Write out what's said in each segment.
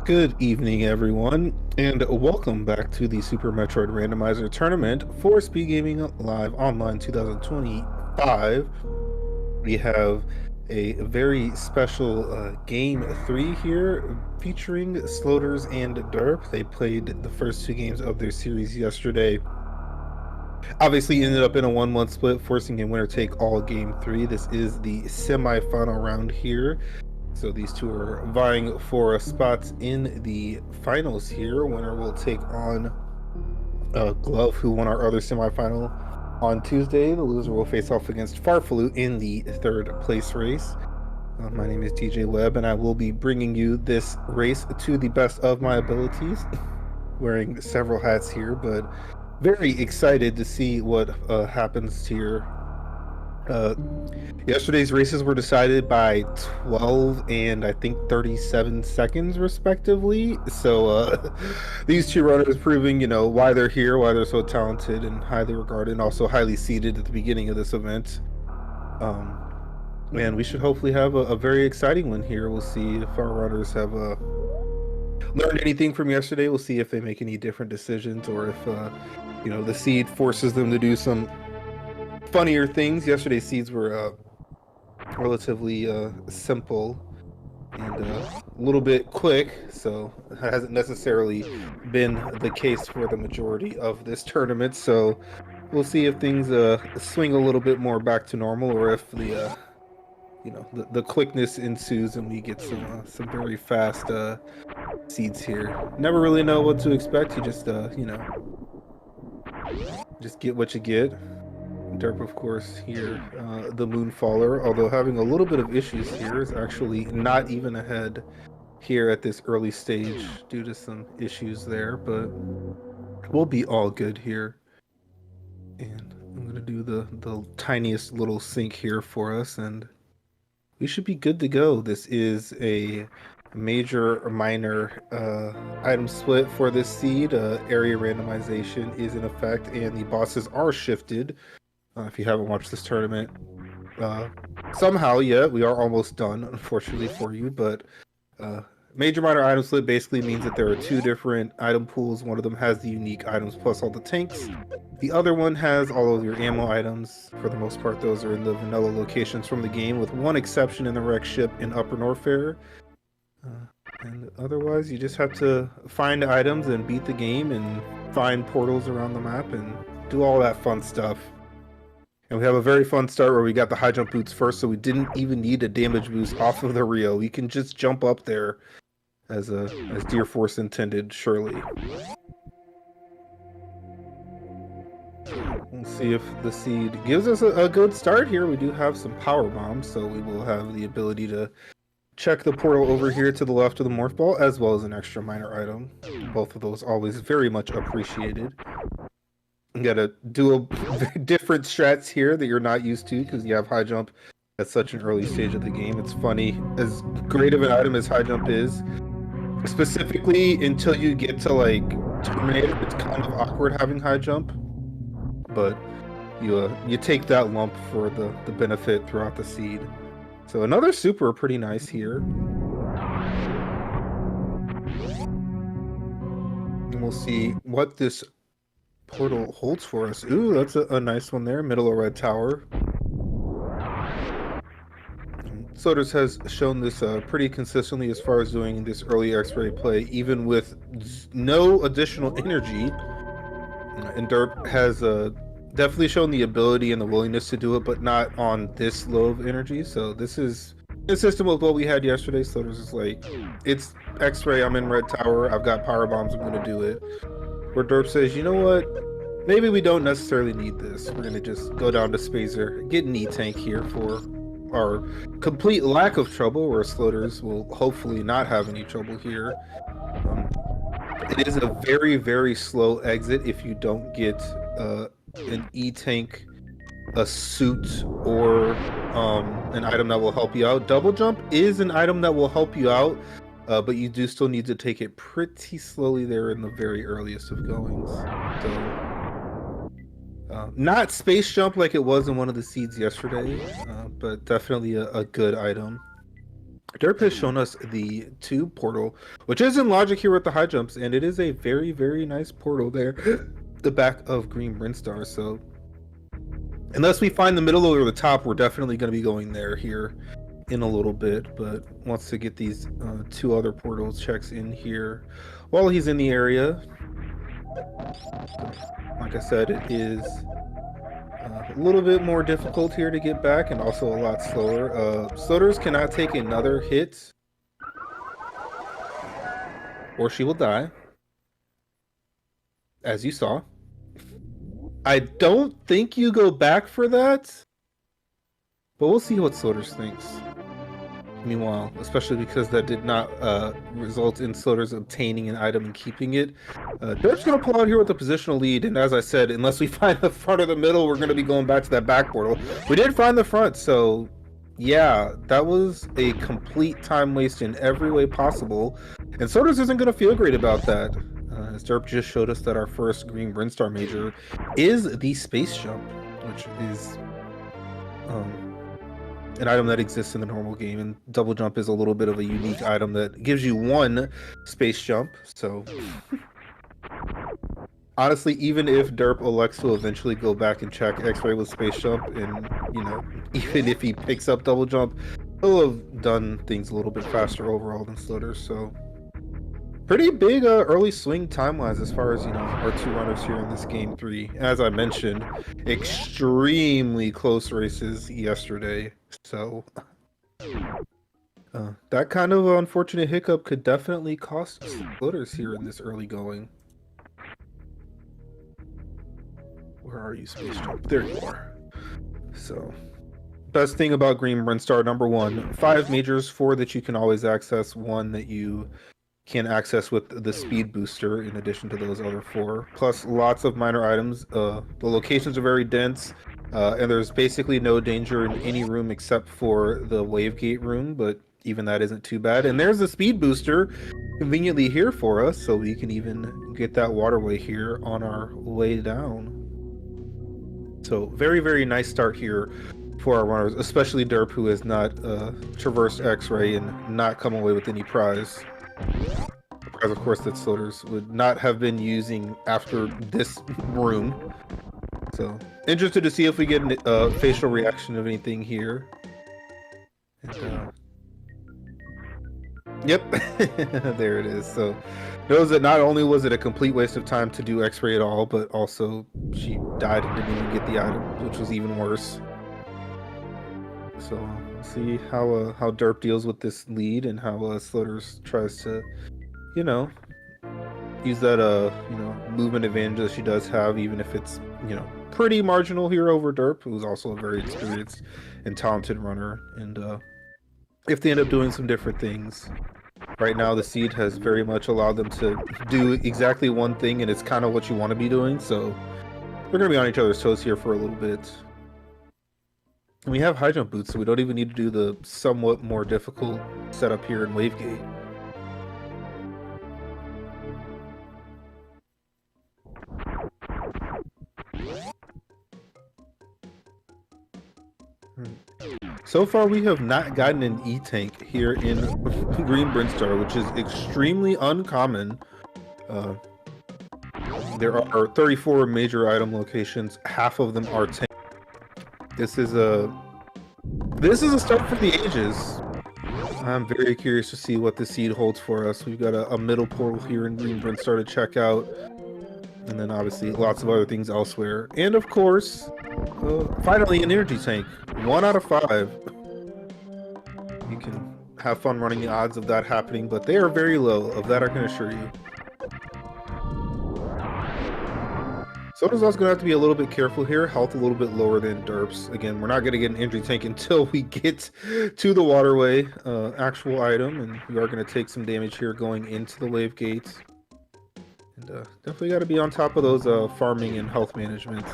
Good evening, everyone, and welcome back to the Super Metroid Randomizer Tournament for Speedgaming Live Online 2025. We have a very special Game 3 here featuring Sloaters and Derp. They played the first two games of their series yesterday. Obviously ended up in a 1-1 split, forcing a winner-take-all Game 3. This is the semi-final round here. So these two are vying for spots in the finals here. Winner will take on Glove, who won our other semifinal on Tuesday. The loser will face off against Farfalu in the third place race. My name is DJ Webb, and I will be bringing you this race to the best of my abilities, wearing several hats here, but very excited to see what happens here. Yesterday's races were decided by 12 and I think 37 seconds respectively. So these two runners proving, why they're here, why they're so talented and highly regarded, and also highly seeded at the beginning of this event. And we should hopefully have a very exciting one here. We'll see if our runners have learned anything from yesterday. We'll see if they make any different decisions, or if the seed forces them to do some funnier things. Yesterday's seeds were relatively simple and a little bit quick, so it hasn't necessarily been the case for the majority of this tournament. So we'll see if things swing a little bit more back to normal, or if the the quickness ensues and we get some very fast seeds here. Never really know what to expect. You just just get what you get. Derp, of course, here, the Moonfaller, although having a little bit of issues here, is actually not even ahead here at this early stage due to some issues there, but we'll be all good here. And I'm going to do the tiniest little sync here for us, and we should be good to go. This is a major or minor item split for this seed. Area randomization is in effect, and the bosses are shifted. If you haven't watched this tournament, somehow, yeah, we are almost done, unfortunately for you, but major minor item split basically means that there are two different item pools. One of them has the unique items plus all the tanks. The other one has all of your ammo items. For the most part, those are in the vanilla locations from the game, with one exception in the wreck ship in Upper Norfair. And otherwise, you just have to find items and beat the game and find portals around the map and do all that fun stuff. And we have a very fun start where we got the high jump boots first, so we didn't even need a damage boost off of the Rio. We can just jump up there as Deer Force intended, surely. We'll see if the seed gives us a good start here. We do have some power bombs, so we will have the ability to check the portal over here to the left of the morph ball, as well as an extra minor item. Both of those always very much appreciated. You gotta do a different strats here that you're not used to because you have high jump at such an early stage of the game. It's funny, as great of an item as high jump is, specifically until you get to like Terminator, it's kind of awkward having high jump, but you take that lump for the benefit throughout the seed. So another super pretty nice here. And we'll see what this portal holds for us. Ooh, that's a nice one there, middle of red tower. Sloaters has shown this pretty consistently as far as doing this early X-ray play, even with no additional energy. And Derp has definitely shown the ability and the willingness to do it, but not on this low of energy. So this is consistent with what we had yesterday. Sloaters is like, it's X-ray, I'm in red tower, I've got power bombs, I'm gonna do it. Where Derp says, you know what? Maybe we don't necessarily need this. We're going to just go down to Spazer, get an E-Tank here for our complete lack of trouble, where Sloaters will hopefully not have any trouble here. It is a very, very slow exit if you don't get an E-Tank, a suit, or an item that will help you out. Double jump is an item that will help you out, but you do still need to take it pretty slowly there in the very earliest of goings. So, not space jump like it was in one of the seeds yesterday, but definitely a good item. Derp has shown us the tube portal, which is in logic here with the high jumps, and it is a very, very nice portal there, the back of Green Brinstar. So unless we find the middle or the top, we're definitely going to be going there here in a little bit. But wants to get these two other portals checks in here while he's in the area. Like I said, it is a little bit more difficult here to get back and also a lot slower. Sloaters cannot take another hit or she will die, as you saw. I don't think you go back for that, but we'll see what Sloaters thinks. Meanwhile, especially because that did not result in Sloaters obtaining an item and keeping it, Derp's going to pull out here with a positional lead, and as I said, unless we find the front or the middle, we're going to be going back to that back portal. We did find the front, so yeah, that was a complete time waste in every way possible, and Sloaters isn't going to feel great about that. As Derp just showed us that our first Green Brinstar major is the Space Jump, which is an item that exists in the normal game, and Double Jump is a little bit of a unique item that gives you one Space Jump. So honestly, even if Derp elects to eventually go back and check X-Ray with Space Jump, and you know, even if he picks up Double Jump, he'll have done things a little bit faster overall than Sloaters. So pretty big early swing time-wise as far as, you know, our two runners here in this game 3. As I mentioned, extremely close races yesterday. So that kind of unfortunate hiccup could definitely cost us Sloaters here in this early going. Where are you, Space Jump? There you are. So best thing about Green Brinstar, number 1, 5 majors, 4 that you can always access, 1 that you can access with the speed booster in addition to those other 4, plus lots of minor items. The locations are very dense, and there's basically no danger in any room except for the wave gate room, but even that isn't too bad. And there's the speed booster conveniently here for us, so we can even get that waterway here on our way down. So very, very nice start here for our runners, especially Derp, who has not traversed X-Ray and not come away with any prize. As of course that Sloaters would not have been using after this room. So interested to see if we get a facial reaction of anything here. And, yep, there it is. So knows that not only was it a complete waste of time to do X-Ray at all, but also she died and didn't even get the item, which was even worse. So we'll see how Derp deals with this lead and how Sloaters tries to, you know, use that you know, movement advantage that she does have, even if it's, you know, pretty marginal here over Derp, who's also a very experienced and talented runner. And if they end up doing some different things, right now the seed has very much allowed them to do exactly one thing, and it's kind of what you want to be doing. So we're gonna be on each other's toes here for a little bit. And we have high jump boots, so we don't even need to do the somewhat more difficult setup here in Wavegate. So far, we have not gotten an E-Tank here in Green Brinstar, which is extremely uncommon. There are 34 major item locations. Half of them are tank. This is a start for the ages. I'm very curious to see what the seed holds for us. We've got a middle portal here in Green Brinstar to check out, and then obviously lots of other things elsewhere. And of course, finally an energy tank. 1 out of 5. You can have fun running the odds of that happening, but they are very low. Of that I can assure you. Sloaters also going to have to be a little bit careful here. Health a little bit lower than Derp's. Again, we're not going to get an energy tank until we get to the waterway actual item, and we are going to take some damage here going into the wave gates. And definitely got to be on top of those farming and health management.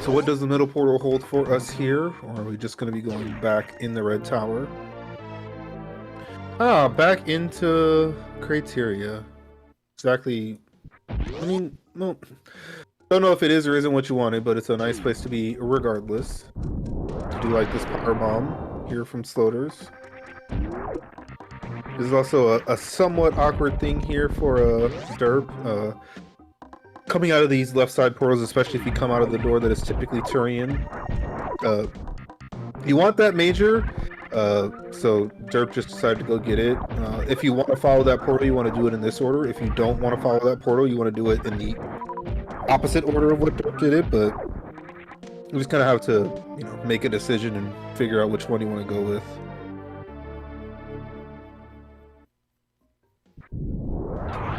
So what does the middle portal hold for us here? Or are we just going to be going back in the red tower? Back into criteria. Exactly. I mean, well, Don't know if it is or isn't what you wanted, but it's a nice place to be regardless. To do like this power bomb here from Sloaters. This is also a somewhat awkward thing here for a derp. Coming out of these left side portals, especially if you come out of the door that is typically Turian. You want that major, so derp just decided to go get it. If you want to follow that portal, you want to do it in this order. If you don't want to follow that portal, you want to do it in the opposite order of what derp did it, but you just kind of have to, you know, make a decision and figure out which one you want to go with.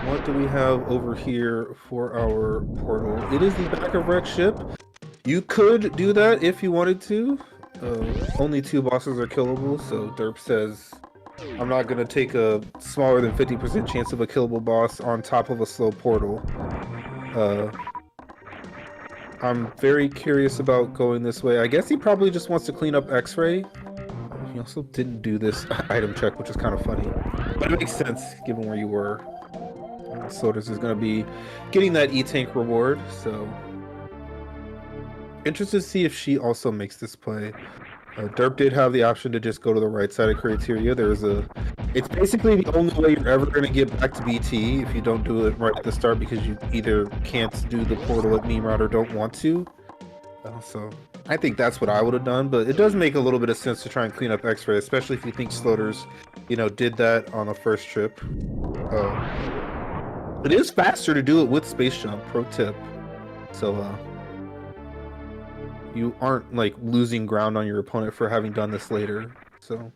What do we have over here for our portal? It is the back of Rex ship. You could do that if you wanted to. Only 2 bosses are killable, so derp says, I'm not going to take a smaller than 50% chance of a killable boss on top of a slow portal. I'm very curious about going this way. I guess he probably just wants to clean up X-ray. He also didn't do this item check, which is kind of funny. But it makes sense, given where you were. Sloaters is going to be getting that E-Tank reward, so... Interested to see if she also makes this play. Derp did have the option to just go to the right side of criteria. It's basically the only way you're ever going to get back to BT if you don't do it right at the start, because you either can't do the portal at Meme Route or don't want to. So I think that's what I would have done, but it does make a little bit of sense to try and clean up X-Ray, especially if you think Sloaters, you know, did that on the first trip. It is faster to do it with Space Jump, pro tip. So, you aren't like losing ground on your opponent for having done this later. So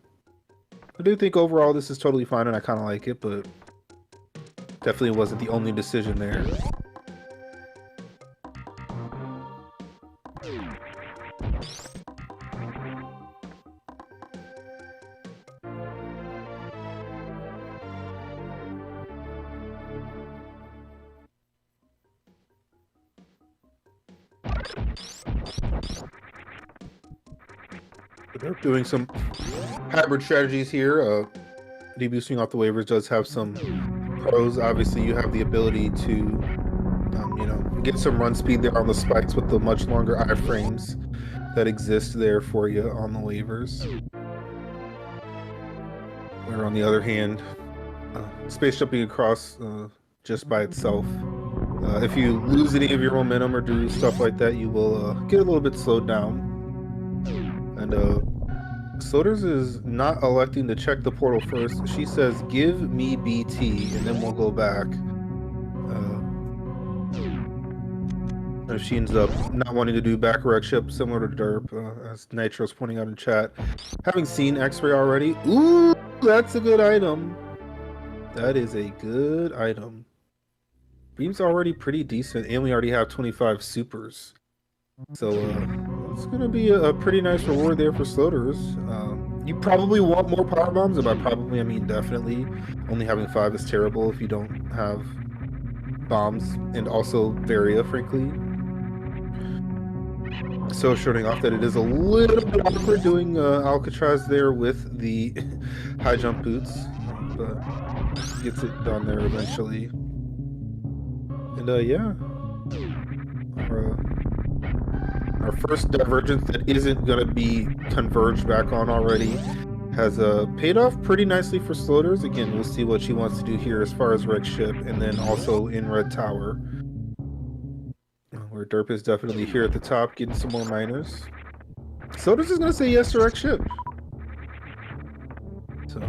I do think overall this is totally fine and I kind of like it, but definitely wasn't the only decision there. They're doing some hybrid strategies here. Deboosting off the waivers does have some pros. Obviously, you have the ability to, you know, get some run speed there on the spikes with the much longer iframes that exist there for you on the waivers. Where on the other hand, space jumping across just by itself, if you lose any of your momentum or do stuff like that, you will get a little bit slowed down. And Sloaters is not electing to check the portal first. She says, give me BT, and then we'll go back. If she ends up not wanting to do back rec ship, similar to derp, as Nitro's pointing out in chat. Having seen X-Ray already, ooh, that's a good item. That is a good item. Beam's already pretty decent, and we already have 25 supers. So, it's going to be a pretty nice reward there for Sloaters. You probably want more power bombs, and by probably I mean definitely. Only having 5 is terrible if you don't have bombs, and also Varia, frankly. So showing off that it is a little bit awkward doing Alcatraz there with the high jump boots, but gets it done there eventually. And yeah, our first divergence that isn't going to be converged back on already has paid off pretty nicely for Sloaters. Again, we'll see what she wants to do here as far as Rex ship, and then also in Red Tower, where derp is definitely here at the top getting some more miners. Sloaters is going to say yes to Rex ship. So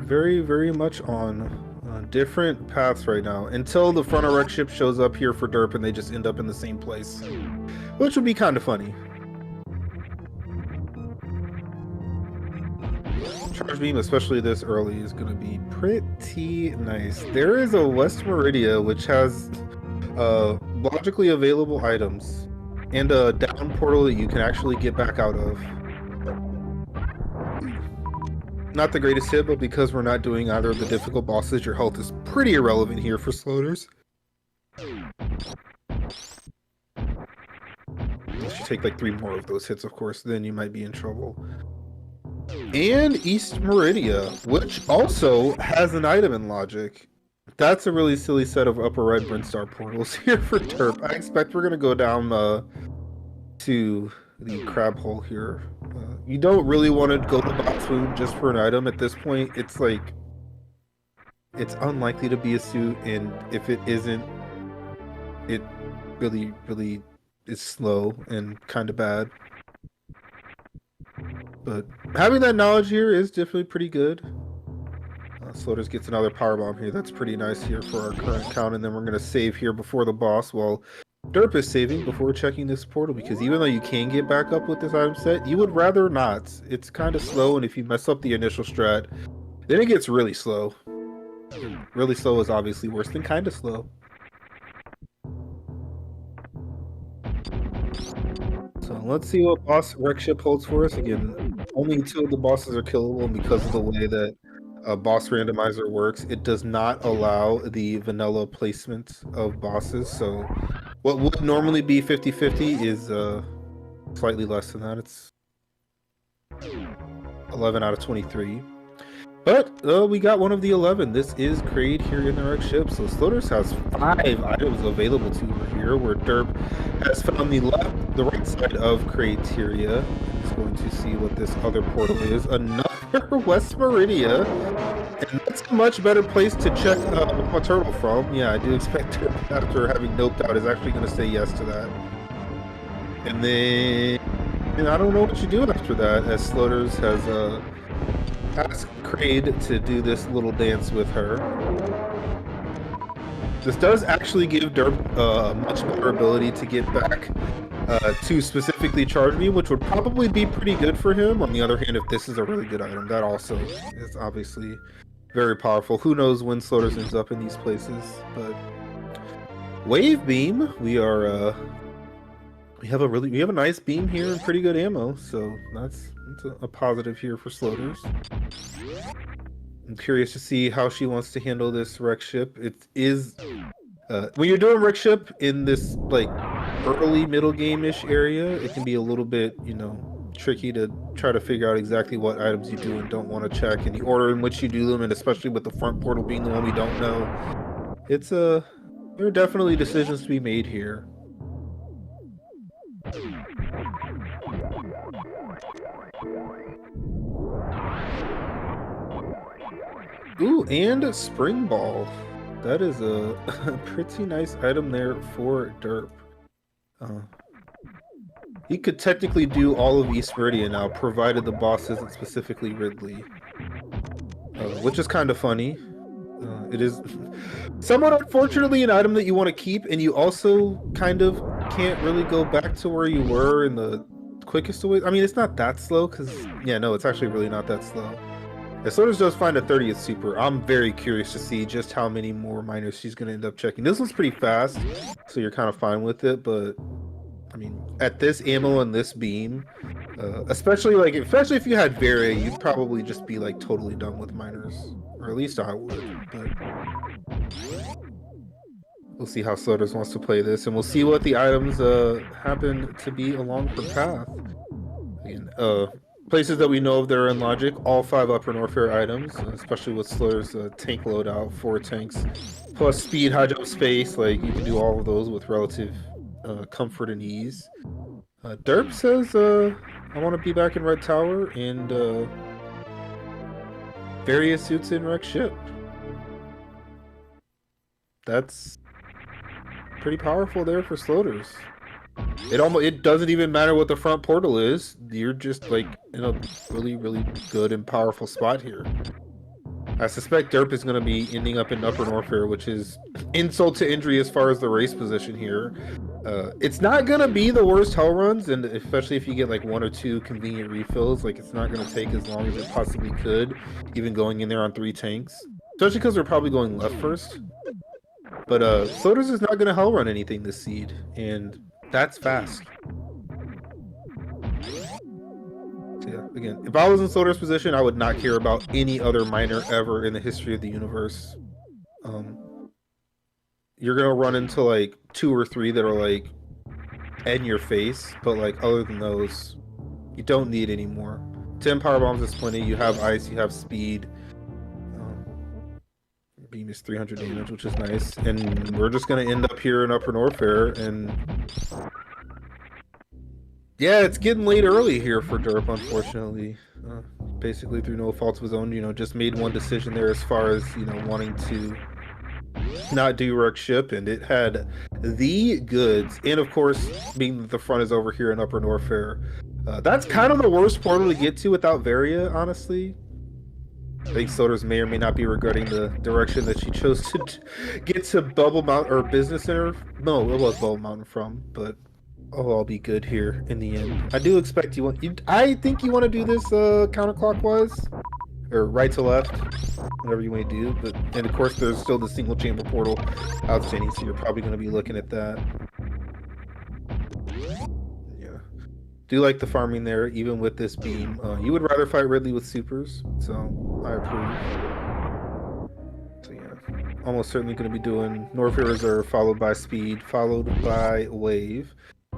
very, very much on different paths right now until the front of Rex ship shows up here for derp and they just end up in the same place, which would be kind of funny. Charge beam, especially this early, is going to be pretty nice. There is a West Meridia which has logically available items and a down portal that you can actually get back out of. Not the greatest hit, but because we're not doing either of the difficult bosses, your health is pretty irrelevant here for Sloaters. Unless you take like 3 more of those hits, of course, then you might be in trouble. And East Meridia, which also has an item in logic. that's a really silly set of upper red Brinstar portals here for derp. I expect we're gonna go down to the crab hole here. You don't really want to go to box food just for an item at this point. It's like it's unlikely to be a suit, and if it isn't, it really is slow and kind of bad. But having that knowledge here is definitely pretty good. Sloaters gets another power bomb here. That's pretty nice here for our current count, and then we're gonna save here before the boss. While derp is saving before checking this portal, because even though you can get back up with this item set, you would rather not. It's kind of slow, and if you mess up the initial strat, then it gets really slow. Really slow is obviously worse than kind of slow. So let's see what boss wreck ship holds for us. Again, only 2 of the bosses are killable, and because of the way that boss randomizer works, it does not allow the vanilla placement of bosses. So what would normally be 50-50 is slightly less than that. It's 11 out of 23. But we got one of the 11. This is Kraid here in the wreck ship. So Sloaters has 5 items available to her here, where derp has found the right side of Kraiteria. He's going to see what this other portal is. Another West Meridia. And that's a much better place to check a turtle from. Yeah, I do expect derp, after having noped out, is actually going to say yes to that. And then I don't know what you do after that, as Sloaters has asked Kraid to do this little dance with her. This does actually give derp a much better ability to get back to specifically charge beam, which would probably be pretty good for him. On the other hand, if this is a really good item, that also is obviously very powerful. Who knows when Sloaters ends up in these places, but wave beam, we have a nice beam here and pretty good ammo, so that's a positive here for Sloaters. I'm curious to see how she wants to handle this wreck ship. It is when you're doing wreck ship in this like early middle game-ish area, it can be a little bit, you know, tricky to try to figure out exactly what items you do and don't want to check, and the order in which you do them, and especially with the front portal being the one we don't know. It's there are definitely decisions to be made here. Ooh, and Spring Ball. That is a pretty nice item there for derp. He could technically do all of East Meridian now, provided the boss isn't specifically Ridley. Which is kind of funny. It is somewhat unfortunately an item that you want to keep, and you also kind of can't really go back to where you were in the quickest way. I mean, it's not that slow, because, yeah, no, it's actually really not that slow. If Sloaters does find a 30th super, I'm very curious to see just how many more miners she's going to end up checking. This one's pretty fast, so you're kind of fine with it, but I mean, at this ammo and this beam, especially if you had Vera, you'd probably just be like totally done with miners, or at least I would. But we'll see how Sloaters wants to play this, and we'll see what the items happen to be along her path. Again, places that we know of that are in logic, all 5 upper Norfair items, especially with Sloaters' tank loadout, 4 tanks, plus speed, high jump, space. Like, you can do all of those with relative comfort and ease. Derp says, I want to be back in Red Tower, and various suits in wreck ship. That's pretty powerful there for Sloaters. It doesn't even matter what the front portal is. You're just like in a really good and powerful spot here. I suspect derp is going to be ending up in Upper Norfair, which is insult to injury as far as the race position here. It's not going to be the worst hell runs, and especially if you get like 1 or 2 convenient refills, like it's not going to take as long as it possibly could, even going in there on 3 tanks. Especially because they're probably going left first. But Sloaters is not going to hell run anything this seed, and that's fast. So yeah, again, if I was in Sloaters' position, I would not care about any other miner ever in the history of the universe. You're gonna run into like 2 or 3 that are like in your face, but like other than those, you don't need any more. 10 power bombs is plenty. You have ice, you have speed. beam is 300 damage, which is nice. And we're just gonna end up here in Upper Norfair, and yeah, it's getting late early here for derp, unfortunately. Basically through no fault of his own, just made one decision there as far as, wanting to not do wreck ship, and it had the goods. And of course, being that the front is over here in Upper Norfair, that's kind of the worst portal to get to without Varia, honestly. I think Sloaters may or may not be regretting the direction that she chose to get to Bubble Mountain or Business Center. No, it was Bubble Mountain from, but I'll be good here in the end. I do expect I think you want to do this counterclockwise, or right to left, whatever you may do. And of course, there's still the single chamber portal outstanding, so you're probably going to be looking at that. Yeah, do like the farming there, even with this beam. You would rather fight Ridley with supers, so I approve. So yeah, almost certainly going to be doing Norfair Reserve, followed by Speed, followed by Wave.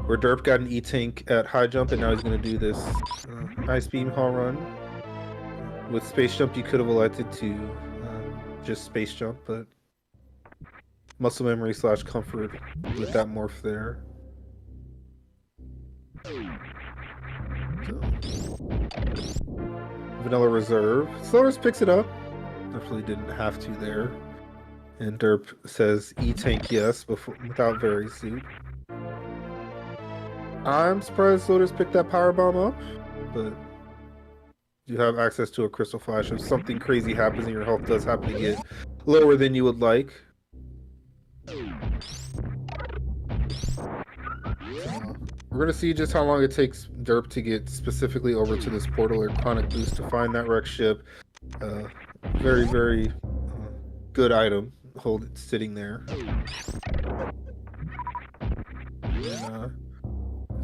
Where derp got an E-Tank at high jump, and now he's going to do this nice beam haul run. With space jump, you could have elected to just space jump, but muscle memory / comfort with that morph there. So, Vanilla Reserve. Sloaters picks it up. Definitely didn't have to there. And derp says E-Tank yes without very suit. I'm surprised Sloaters picked that power bomb up, but you have access to a crystal flash if something crazy happens and your health does happen to get lower than you would like. We're gonna see just how long it takes derp to get specifically over to this portal or chronic boost to find that wreck ship. Very, very good item. Hold it sitting there.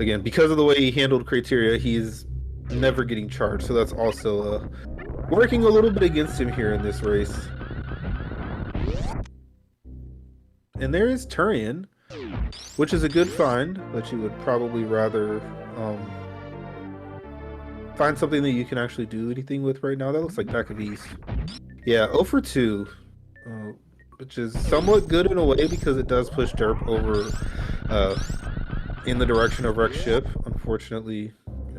Again, because of the way he handled criteria, he's never getting charged, so that's also working a little bit against him here in this race. And there is Turian, which is a good find, but you would probably rather find something that you can actually do anything with right now. That looks like back of East. Yeah, 0 for 2, which is somewhat good in a way because it does push derp over in the direction of wreck ship. Unfortunately,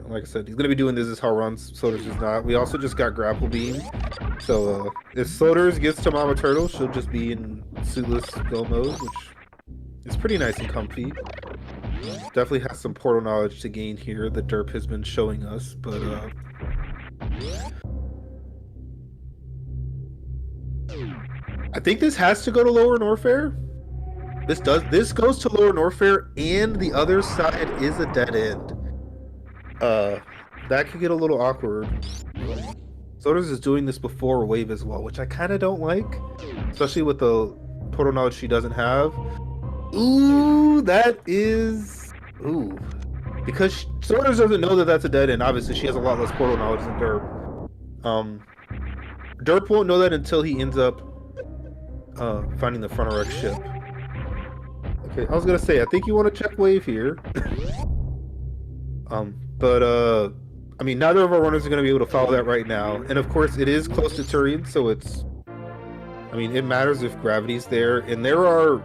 like I said, he's going to be doing this as how runs. Sloaters is not. We also just got grapple beam. So if Sloaters gets to Mama Turtle, she'll just be in suitless go mode, which is pretty nice and comfy. Definitely has some portal knowledge to gain here that derp has been showing us, but I think this has to go to Lower Norfair. This goes to Lower Norfair, and the other side is a dead end. That could get a little awkward. Sloaters is doing this before Wave as well, which I kind of don't like, especially with the portal knowledge she doesn't have. Ooh, that is... Ooh. Because Sloaters doesn't know that that's a dead end. Obviously, she has a lot less portal knowledge than derp. Derp won't know that until he ends up finding the front of wreck ship. Okay, I was gonna say, I think you want to check Wave here. I mean, neither of our runners are going to be able to follow that right now. And of course, it is close to Turian, so it's... I mean, it matters if gravity's there. And there are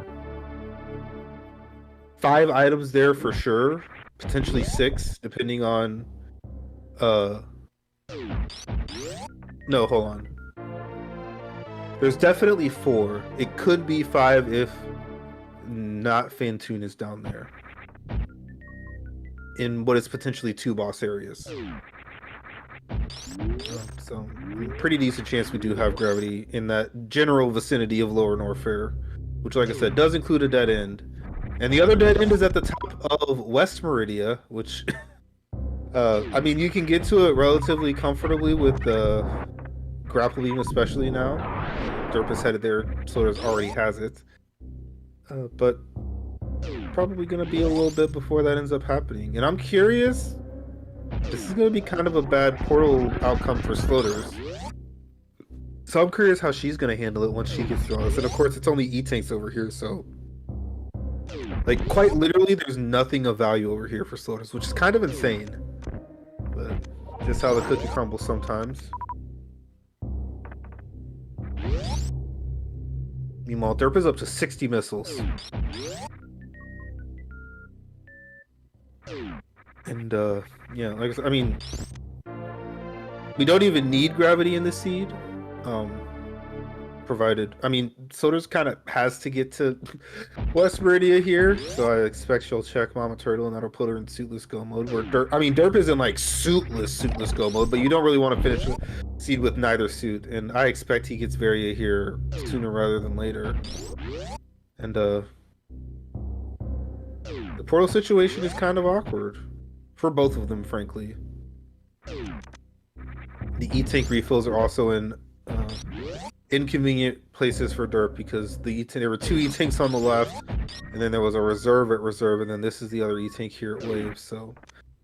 5 items there for sure. Potentially 6, depending on... No, hold on. There's definitely 4. It could be 5 if not Fantoon is down there. In what is potentially 2 boss areas. So, pretty decent chance we do have gravity in that general vicinity of Lower Norfair, which, like I said, does include a dead end. And the other dead end is at the top of West Meridia, which, I mean, you can get to it relatively comfortably with the grapple beam, especially now. Derp is headed there, Sloaters already has it. But probably going to be a little bit before that ends up happening. And I'm curious, this is going to be kind of a bad portal outcome for Sloaters. So I'm curious how she's going to handle it once she gets through all this. And of course, it's only E-Tanks over here, so... Like, quite literally, there's nothing of value over here for Sloaters, which is kind of insane. But just how the cookie crumbles sometimes. Meanwhile, derp is up to 60 missiles. And yeah, like I mean, we don't even need gravity in the seed. Provided, I mean, Sloaters kind of has to get to West Meridia here, so I expect she'll check Mama Turtle, and that'll put her in suitless go mode. Where derp is in like suitless go mode, but you don't really want to finish a seed with neither suit, and I expect he gets Varia here sooner rather than later. And the portal situation is kind of awkward for both of them, frankly. The E-Tank refills are also in inconvenient places for derp because there were 2 E-Tanks on the left, and then there was a reserve at reserve, and then this is the other E-Tank here at wave. So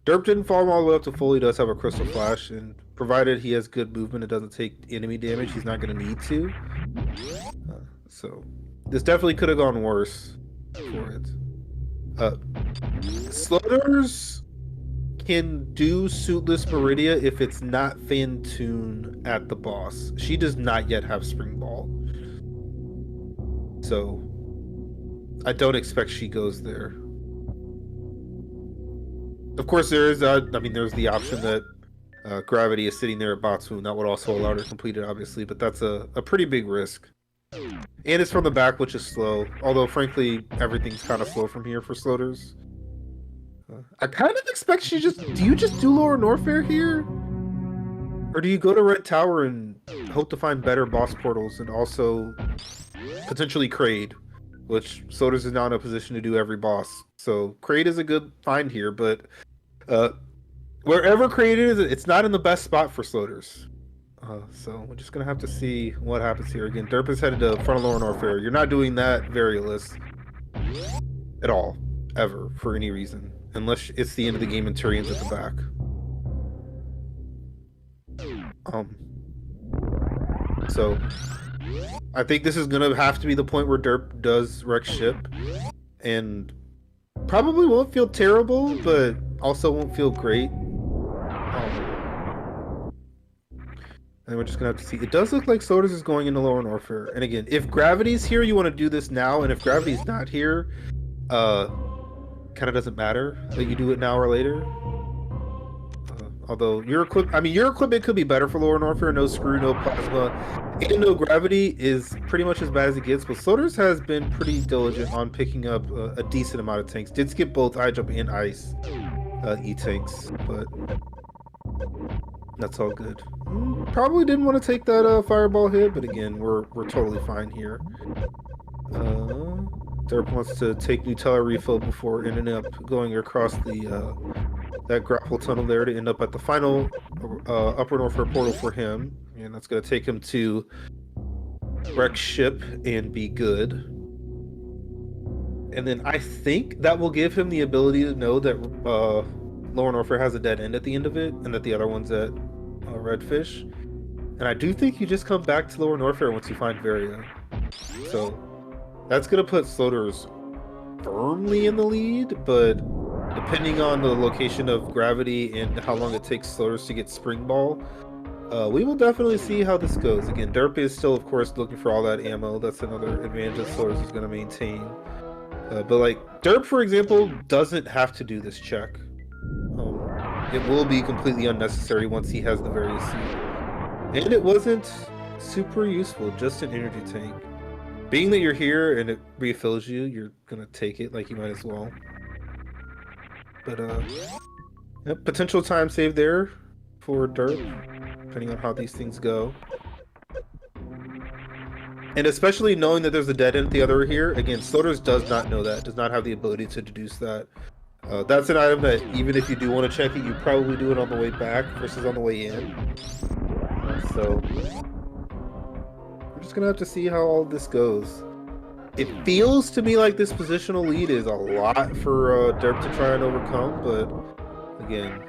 derp didn't fall all the way up to full. He does have a crystal flash, and provided he has good movement, it doesn't take enemy damage, he's not going to need to. So this definitely could have gone worse for it. Sloaters can do suitless Meridia if it's not Fantoon at the boss. She does not yet have Spring Ball, so I don't expect she goes there. Of course, there is there's the option that gravity is sitting there at Botswoon. That would also allow her to complete it, obviously, but that's a pretty big risk. And it's from the back, which is slow. Although, frankly, everything's kind of slow from here for Sloaters. I kind of expect do you just do Lower Norfair here? Or do you go to Red Tower and hope to find better boss portals and also potentially Kraid, which Sloaters is now in a position to do every boss. So Kraid is a good find here, but wherever Kraid is, it's not in the best spot for Sloaters. So we're just going to have to see what happens here. Again, derp is headed to front of Lower Norfair. You're not doing that Varialist at all, ever, for any reason. Unless it's the end of the game and Turian's at the back. So I think this is gonna have to be the point where derp does wreck ship, and probably won't feel terrible, but also won't feel great. And we're just gonna have to see. It does look like Sloaters is going into Lower Norfair. And again, if gravity's here, you want to do this now, and if gravity's not here, kind of doesn't matter that you do it now or later. Although your equipment could be better for Lower Norfair. No screw, no plasma, and no gravity is pretty much as bad as it gets. But Sloaters has been pretty diligent on picking up a decent amount of tanks. Did skip both high jump and ice E-tanks, but that's all good. Probably didn't want to take that fireball hit, but again, we're totally fine here. Derp wants to take Nutella refill before ending up going across the that grapple tunnel there to end up at the final Upper Norfair portal for him, and that's going to take him to wreck ship and be good. And then I think that will give him the ability to know that Lower Norfair has a dead end at the end of it, and that the other one's at Redfish. And I do think you just come back to Lower Norfair once you find Varia. So that's going to put Sloaters firmly in the lead, but depending on the location of gravity and how long it takes Sloaters to get Spring Ball, we will definitely see how this goes. Again, derp is still, of course, looking for all that ammo. That's another advantage that Sloaters is going to maintain. But like, derp, for example, doesn't have to do this check. It will be completely unnecessary once he has the various seed. And it wasn't super useful, just an energy tank. Being that you're here and it refills you, you're gonna take it, like you might as well. But yep, potential time save there for derp, depending on how these things go. And especially knowing that there's a dead end at the other here, again, Sloaters does not know that, does not have the ability to deduce that. That's an item that even if you do want to check it, you probably do it on the way back versus on the way in. So we're just gonna have to see how all this goes. It feels to me like this positional lead is a lot for derp to try and overcome, but again,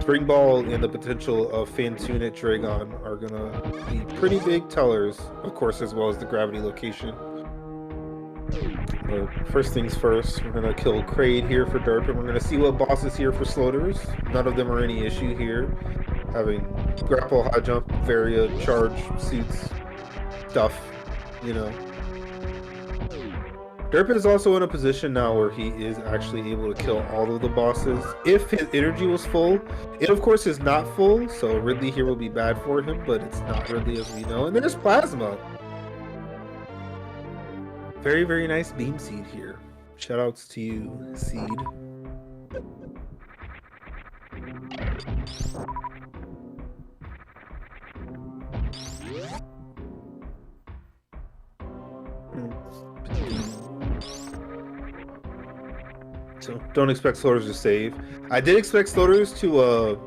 Spring Ball and the potential of Fantoon at Dragon are gonna be pretty big tellers, of course, as well as the gravity location. But first things first, we're gonna kill Kraid here for derp, and we're gonna see what boss is here for Sloaters. None of them are any issue here. Having grapple, high jump, Varia, charge, suits, stuff, you know, Derp is also in a position now where he is actually able to kill all of the bosses if his energy was full. It, of course, is not full, so Ridley here will be bad for him, but it's not Ridley as we know. And there's Plasma. Very, very nice beam seed here. Shoutouts to you, Seed. So don't expect Sloaters to save. I did expect Sloaters to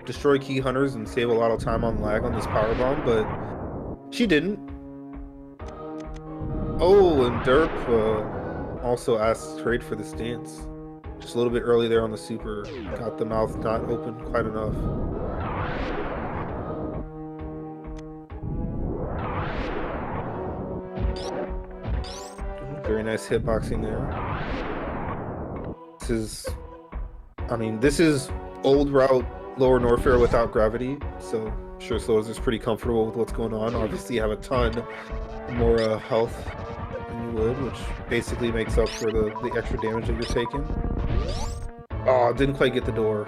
destroy Key Hunters and save a lot of time on lag on this power bomb, but she didn't. Oh, and Derp also asked trade for this dance. Just a little bit early there on the super. Got the mouth not open quite enough. Very nice hitboxing there. This is old route lower Norfair without gravity, so I'm sure Sloaters is pretty comfortable with what's going on. Obviously you have a ton more health than you would, which basically makes up for the extra damage that you're taking. Oh, didn't quite get the door.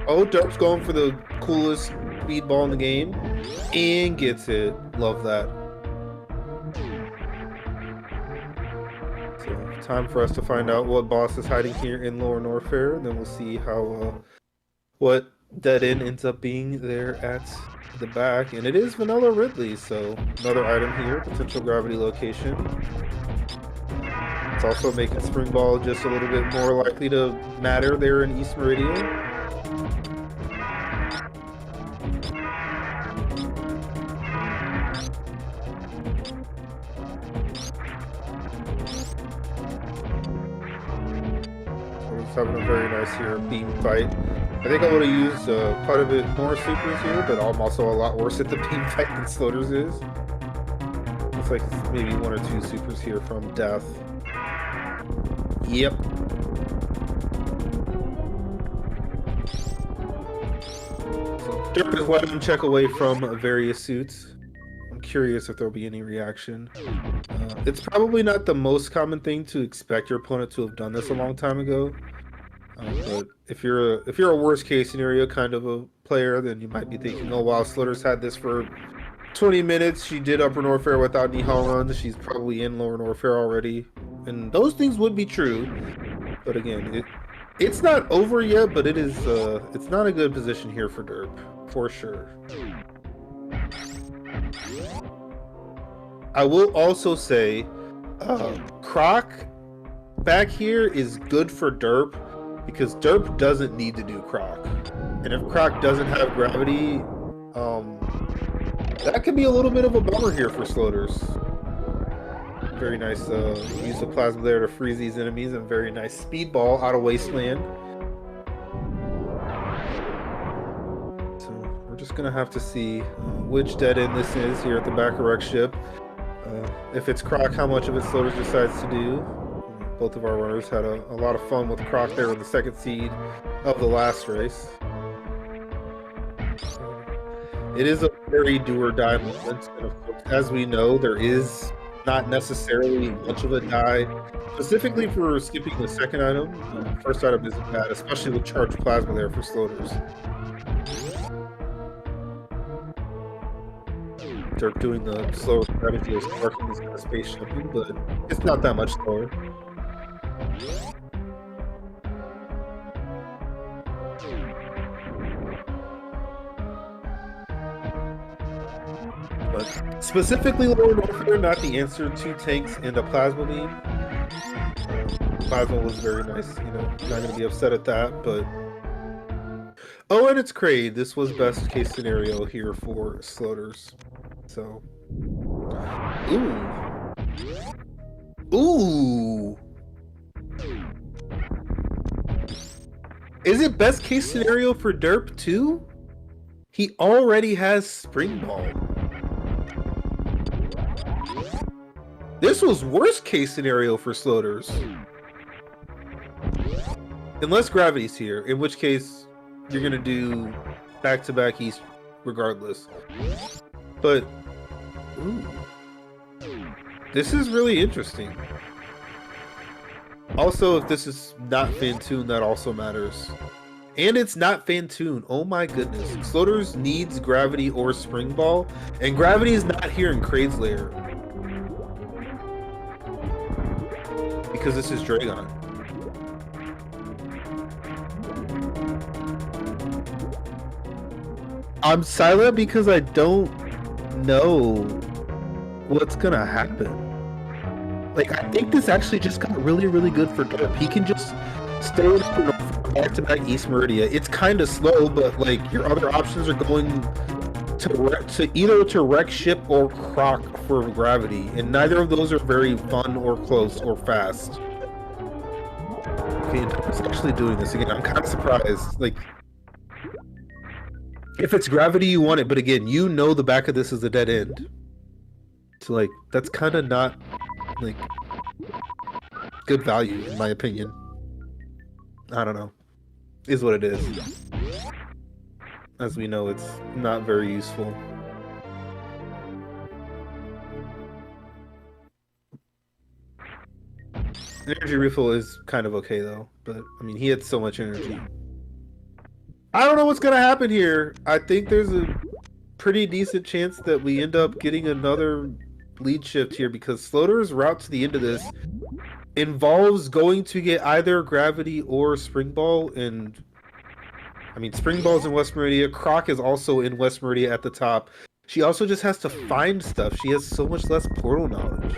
Oh, Derp's going for the coolest speedball in the game and gets it. Love that. Time for us to find out what boss is hiding here in Lower Norfair, and then we'll see how what dead end ends up being there at the back. And it is Vanilla Ridley, so another item here, potential gravity location. It's also making Spring Ball just a little bit more likely to matter there in East Meridian. Having a very nice here beam fight. I think I would have used quite a bit more supers here, but I'm also a lot worse at the beam fight than Sloaters is. Looks like it's maybe 1 or 2 supers here from Death. Yep. Derp is 1 check away from various suits. I'm curious if there'll be any reaction. It's probably not the most common thing to expect your opponent to have done this a long time ago. But if you're a worst case scenario kind of a player, then you might be thinking, oh wow, Sloaters had this for 20 minutes. She did Upper Norfair without Nihal runs. She's probably in Lower Norfair already. And those things would be true. But again, it's not over yet, but it's not a good position here for Derp, for sure. I will also say, Croc back here is good for Derp because Derp doesn't need to do Croc. And if Croc doesn't have gravity, that could be a little bit of a bummer here for Sloaters. Very nice use of Plasma there to freeze these enemies, and very nice speedball out of Wasteland. So we're just going to have to see which dead end this is here at the back of Wreck Ship. If it's Croc, how much of it Sloaters decides to do. Both of our runners had a lot of fun with Croc there in the second seed of the last race. It is a very do or die moment, and of course, as we know, there is not necessarily much of a die, specifically for skipping the second item. The first item isn't bad, especially with charged Plasma there for Sloaters. Derp doing the slower strategy of sparking this kind of space jumping, but it's not that much slower. But specifically Lower Norfair, not the answer to tanks and a Plasma beam. Plasma was very nice, you know, not going to be upset at that, but... Oh, and it's Kraid. This was best case scenario here for Sloaters. So... Ooh! Is it best case scenario for Derp too? He already has Spring Ball. This was worst case scenario for Sloaters. Unless Gravity's here, in which case you're gonna do back-to-back East regardless. But, ooh. This is really interesting. Also, if this is not Fantoon, that also matters. And it's not Fantoon. Oh my goodness. Sloaters needs Gravity or Spring Ball, and Gravity is not here in Kraid's lair. Because this is Dragon. I'm silent because I don't know what's gonna happen. Like, I think this actually just got really, really good for derp. He can just stay in back-to-back East Meridia. It's kind of slow, but like your other options are going to either to wreck ship or croc for Gravity, and neither of those are very fun or close or fast. Okay, it's actually doing this again. I'm kind of surprised. Like, if it's Gravity, you want it, but again, you know the back of this is a dead end. So like, that's kind of not like good value in my opinion. I don't know. Is what it is. As we know, it's not very useful. Energy refill is kind of okay though, but I mean, he had so much energy. I don't know what's gonna happen here. I think there's a pretty decent chance that we end up getting another lead shift here, because Sloater's route to the end of this involves going to get either Gravity or Spring Ball, and I mean, Spring Ball's in West Meridia. Croc is also in West Meridia at the top. She also just has to find stuff. She has so much less portal knowledge.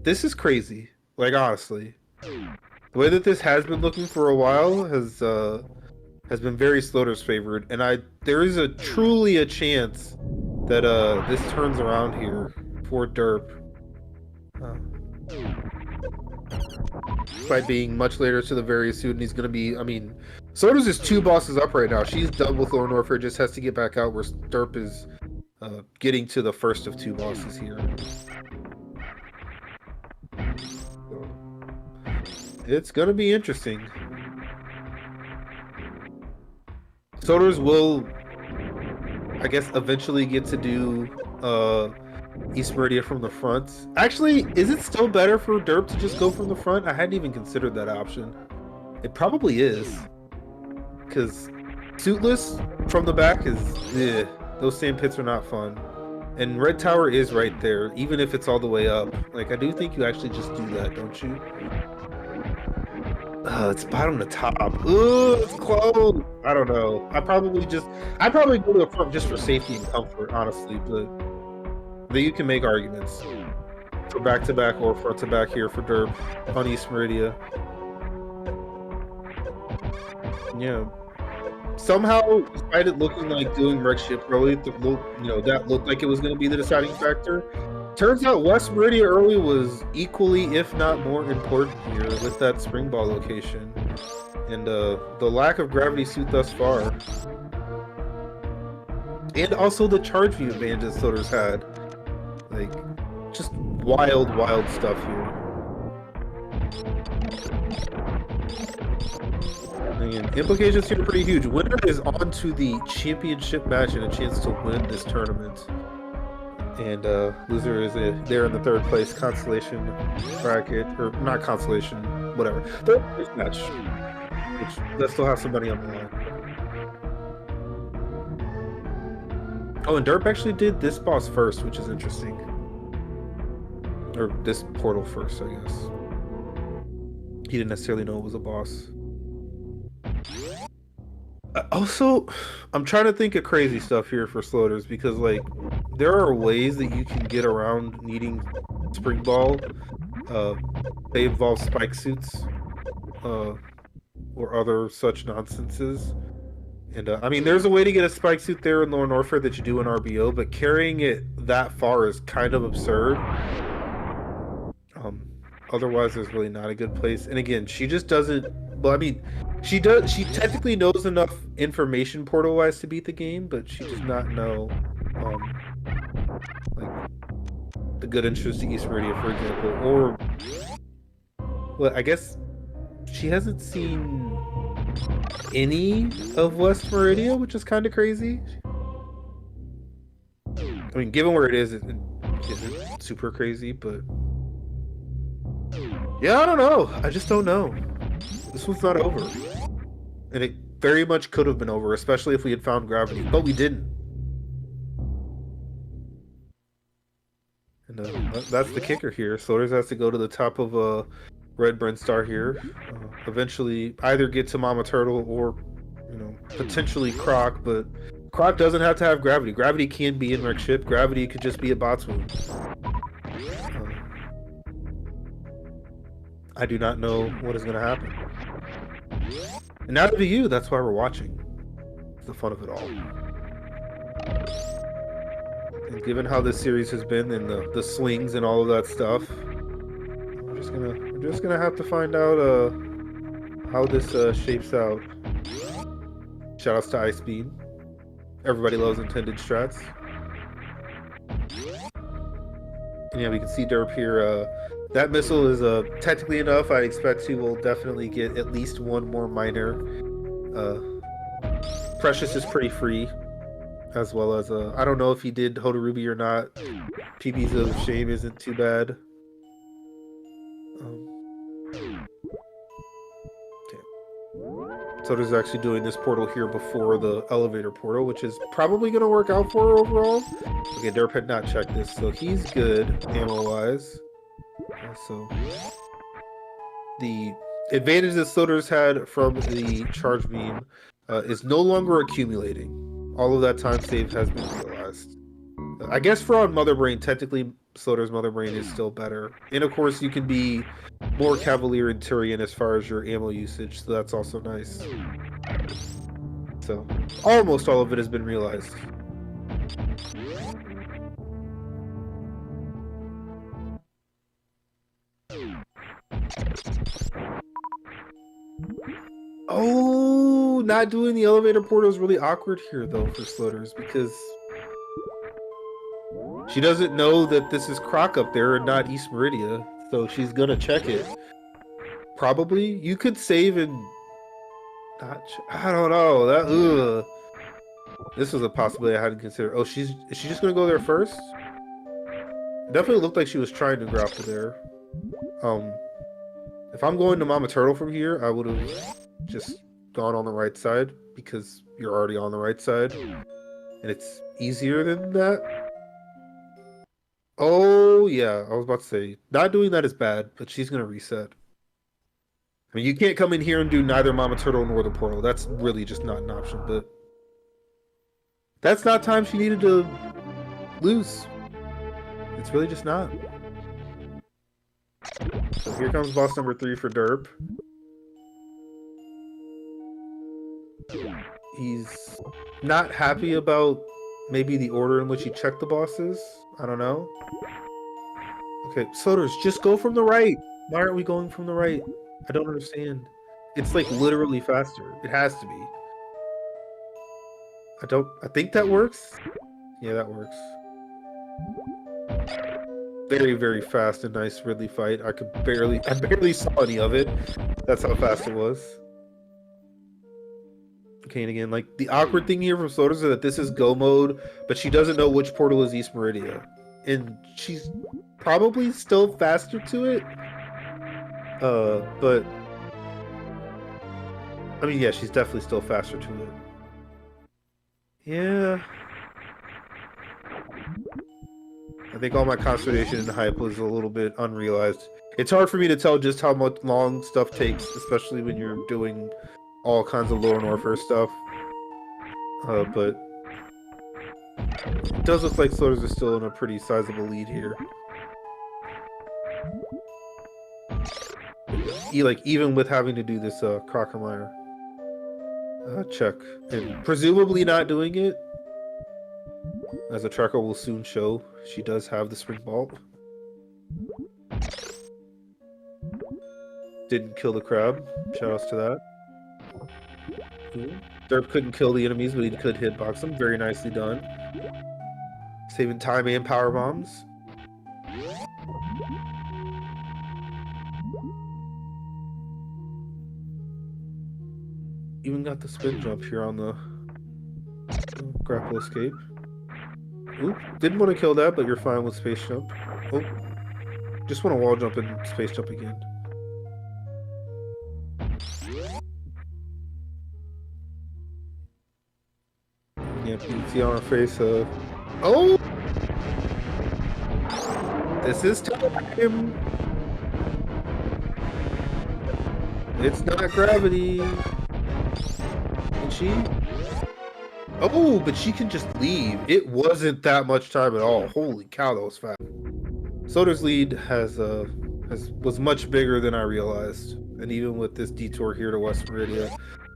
This is crazy. Like, honestly. The way that this has been looking for a while has been very Sloater's favored, and there is truly a chance that this turns around here for derp. By being much later to the very soon, he's going to be, I mean, Sloater's is 2 bosses up right now. She's done with Lord Warfare, just has to get back out, where derp is getting to the first of 2 bosses here. So, it's going to be interesting. Sloater's will, I guess, eventually get to do East Meridia from the front. Actually, is it still better for derp to just go from the front? I hadn't even considered that option. It probably is, because suitless from the back is, those sand pits are not fun. And Red Tower is right there, even if it's all the way up. Like, I do think you actually just do that, don't you? It's bottom to top. Ooh, it's close. I don't know. I'd probably go to the front just for safety and comfort, honestly, but you can make arguments for back-to-back or front-to-back here for derp on East Meridia. Yeah. Somehow, despite it looking like doing wreck ship early, that looked like it was going to be the deciding factor. Turns out West Meridia early was equally, if not more important here with that Spring Ball location. And the lack of Gravity suit thus far. And also the charge view advantage Sloater's had. Like, just wild stuff here. And implications here are pretty huge. Winner is on to the championship match and a chance to win this tournament. And loser is there in the 3rd place consolation bracket, or not consolation, whatever. 3rd place match, which they'll still have some money on the line. Oh, and derp actually did this boss first, which is interesting. Or this portal first, I guess. He didn't necessarily know it was a boss. Also, I'm trying to think of crazy stuff here for Sloaters, because like there are ways that you can get around needing Spring Ball. They involve spike suits or other such nonsenses. And I mean, there's a way to get a spike suit there in Lord Warfare that you do in RBO, but carrying it that far is kind of absurd. Otherwise, there's really not a good place. And again, she just doesn't. Well, I mean, she does. She technically knows enough information portal-wise to beat the game, but she does not know, like the good entrance to East Meridia, for example, or well, I guess she hasn't seen any of West Meridia, which is kind of crazy. I mean, given where it is, super crazy, but yeah, I don't know. I just don't know. This one's not over. And it very much could have been over, especially if we had found gravity, but we didn't. And that's the kicker here. Sloaters has to go to the top of a red Brent Star here. Eventually either get to Mama Turtle or, you know, potentially Croc, but Croc doesn't have to have gravity. Gravity can be in Wreck Ship. Gravity could just be a bot's wound. I do not know what is going to happen. And now to you, that's why we're watching. It's the fun of it all. And given how this series has been and the swings and all of that stuff, we're just gonna have to find out how this shapes out. Shoutouts to Ice Beam. Everybody loves intended strats. And yeah, we can see Derp here. That missile is technically enough. I expect he will definitely get at least one more minor. Precious is pretty free, as well as I don't know if he did Hodarubi or not. PB's of Shame isn't too bad. Soda's actually doing this portal here before the elevator portal, which is probably going to work out for her overall. Okay, Derp had not checked this, so he's good ammo-wise. So the advantage that Soda's had from the charge beam is no longer accumulating. All of that time save has been realized. I guess for on Mother Brain, technically Soda's Mother Brain is still better. And of course you can be more Cavalier and Turian as far as your ammo usage, so that's also nice. So almost all of it has been realized. Oh, not doing the elevator portal is really awkward here though for Sloaters, because she doesn't know that this is Croc up there and not East Meridia, so she's gonna check it. Probably. You could save and not. I don't know. That. Ugh. This was a possibility I hadn't considered. Oh, is she just gonna go there first? It definitely looked like she was trying to grapple there. If I'm going to Mama Turtle from here, I would have just gone on the right side because you're already on the right side, and it's easier than that. Oh yeah, I was about to say not doing that is bad, but she's gonna reset. I mean, you can't come in here and do neither Mama Turtle nor the portal. That's really just not an option, but that's not time she needed to lose. It's really just not. So here comes boss number 3 for Derp. He's not happy about maybe the order in which he checked the bosses. I don't know. Okay, Soaters, just go from the right. Why aren't we going from the right? I don't understand. It's like literally faster. It has to be. I think that works. Yeah, that works. Very, very fast and nice Ridley fight. I barely saw any of it. That's how fast it was. Okay, and again, like the awkward thing here from Sloaters is that this is go mode, but she doesn't know which portal is East Meridia. And she's probably still faster to it. But I mean, yeah, she's definitely still faster to it. Yeah. I think all my consternation and hype was a little bit unrealized. It's hard for me to tell just how much long stuff takes, especially when you're doing all kinds of Lore and Warfare stuff. But it does look like Sloaters are still in a pretty sizable lead here. Even with having to do this Crocomire check, and presumably not doing it, as the tracker will soon show, she does have the Spring Bolt. Didn't kill the crab. Shoutouts to that. Derp couldn't kill the enemies, but he could hitbox them. Very nicely done. Saving time and power bombs. Even got the spin jump here on the grapple escape. Oop, didn't want to kill that, but you're fine with space jump. Oh, just want to wall jump and space jump again. Yep, you can see on her face. Oh, this is time. It's not gravity. Can she? Oh, but she can just leave. It wasn't that much time at all. Holy cow, that was fast. Soder's lead was much bigger than I realized, and even with this detour here to West Meridia,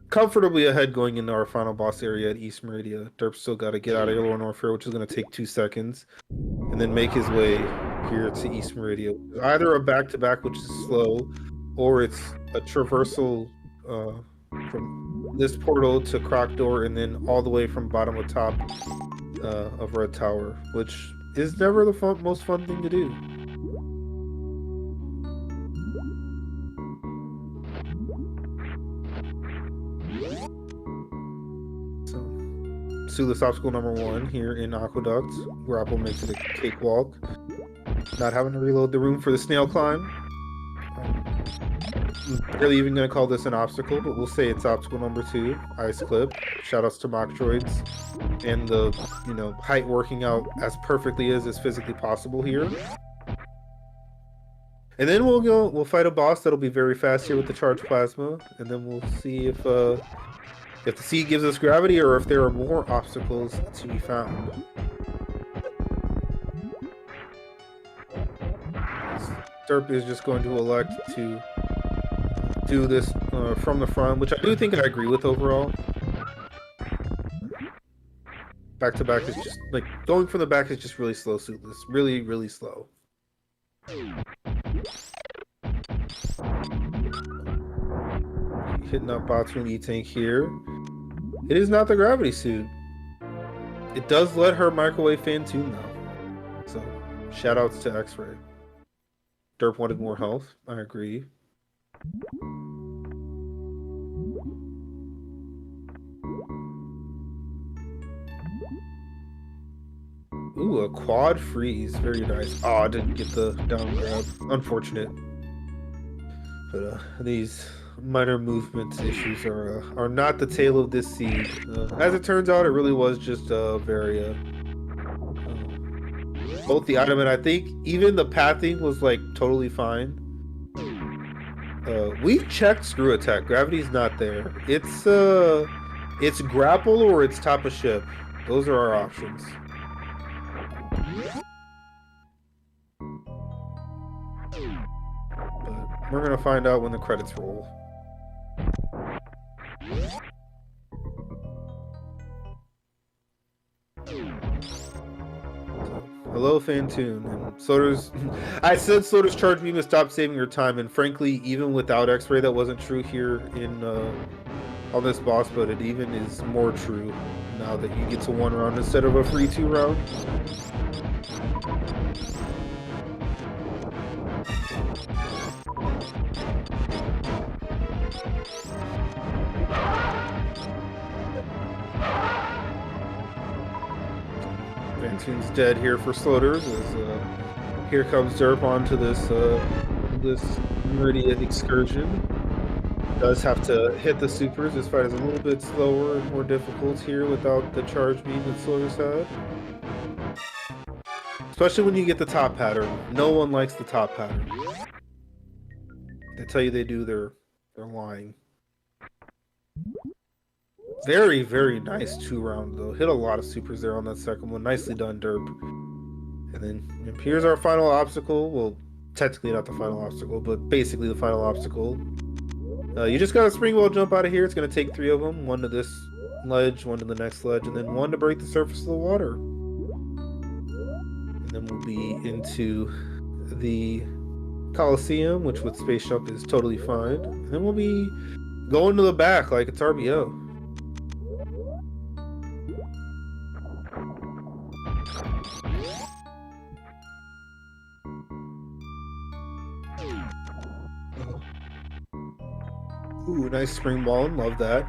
comfortably ahead going into our final boss area at East Meridia. Derp's still got to get out of Lower North here, which is going to take 2 seconds, and then make his way here to East Meridia. Either a back-to-back, which is slow, or it's a traversal from this portal to Croc Door, and then all the way from bottom to top of Red Tower, which is never the most fun thing to do. Sulus obstacle number 1 here in Aqueduct. Grapple makes it a cakewalk. Not having to reload the room for the snail climb. I'm barely even going to call this an obstacle, but we'll say it's obstacle number 2, Ice Clip. Shoutouts to Mock Droids and the, height working out as perfectly as physically possible here. And then we'll fight a boss that'll be very fast here with the Charged Plasma, and then we'll see if the seed gives us gravity or if there are more obstacles to be found. Derp is just going to elect to do this from the front, which I do think I agree with overall. Back to back is just, like, going from the back is just really slow, Suitless. Really, really slow. Hitting up Batu E-Tank here. It is not the gravity suit. It does let her microwave fan tune though. So, shoutouts to X-Ray. Derp wanted more health. I agree. Ooh, a quad freeze. Very nice. Oh, I didn't get the down grab. Unfortunate. But these minor movement issues are not the tale of this seed. As it turns out, it really was just very both the item and I think even the pathing was like totally fine. We checked screw attack. Gravity's not there. It's grapple or it's top of ship. Those are our options. But we're gonna find out when the credits roll. Hello, Fantoon. And Sloaters, I said Sloaters charge beam to stop saving your time, and frankly, even without X-ray, that wasn't true here in on this boss, but it even is more true now that you get to 1 round instead of a free 2 round. Fantoon's dead here for Sloaters as here comes Derp onto this Meridia excursion. Does have to hit the supers. This fight is a little bit slower and more difficult here without the charge beam that Sloaters had. Especially when you get the top pattern. No one likes the top pattern. They tell you they do, they're lying. Very, very nice 2 round though. Hit a lot of supers there on that second one. Nicely done, Derp. And then here's our final obstacle. Well, technically not the final obstacle, but basically the final obstacle. You just gotta spring wall jump out of here. It's gonna take 3 of them. 1 to this ledge, 1 to the next ledge, and then 1 to break the surface of the water. And then we'll be into the Coliseum, which with space jump is totally fine. And then we'll be going to the back like it's RBO. Ooh, nice spring ball, love that.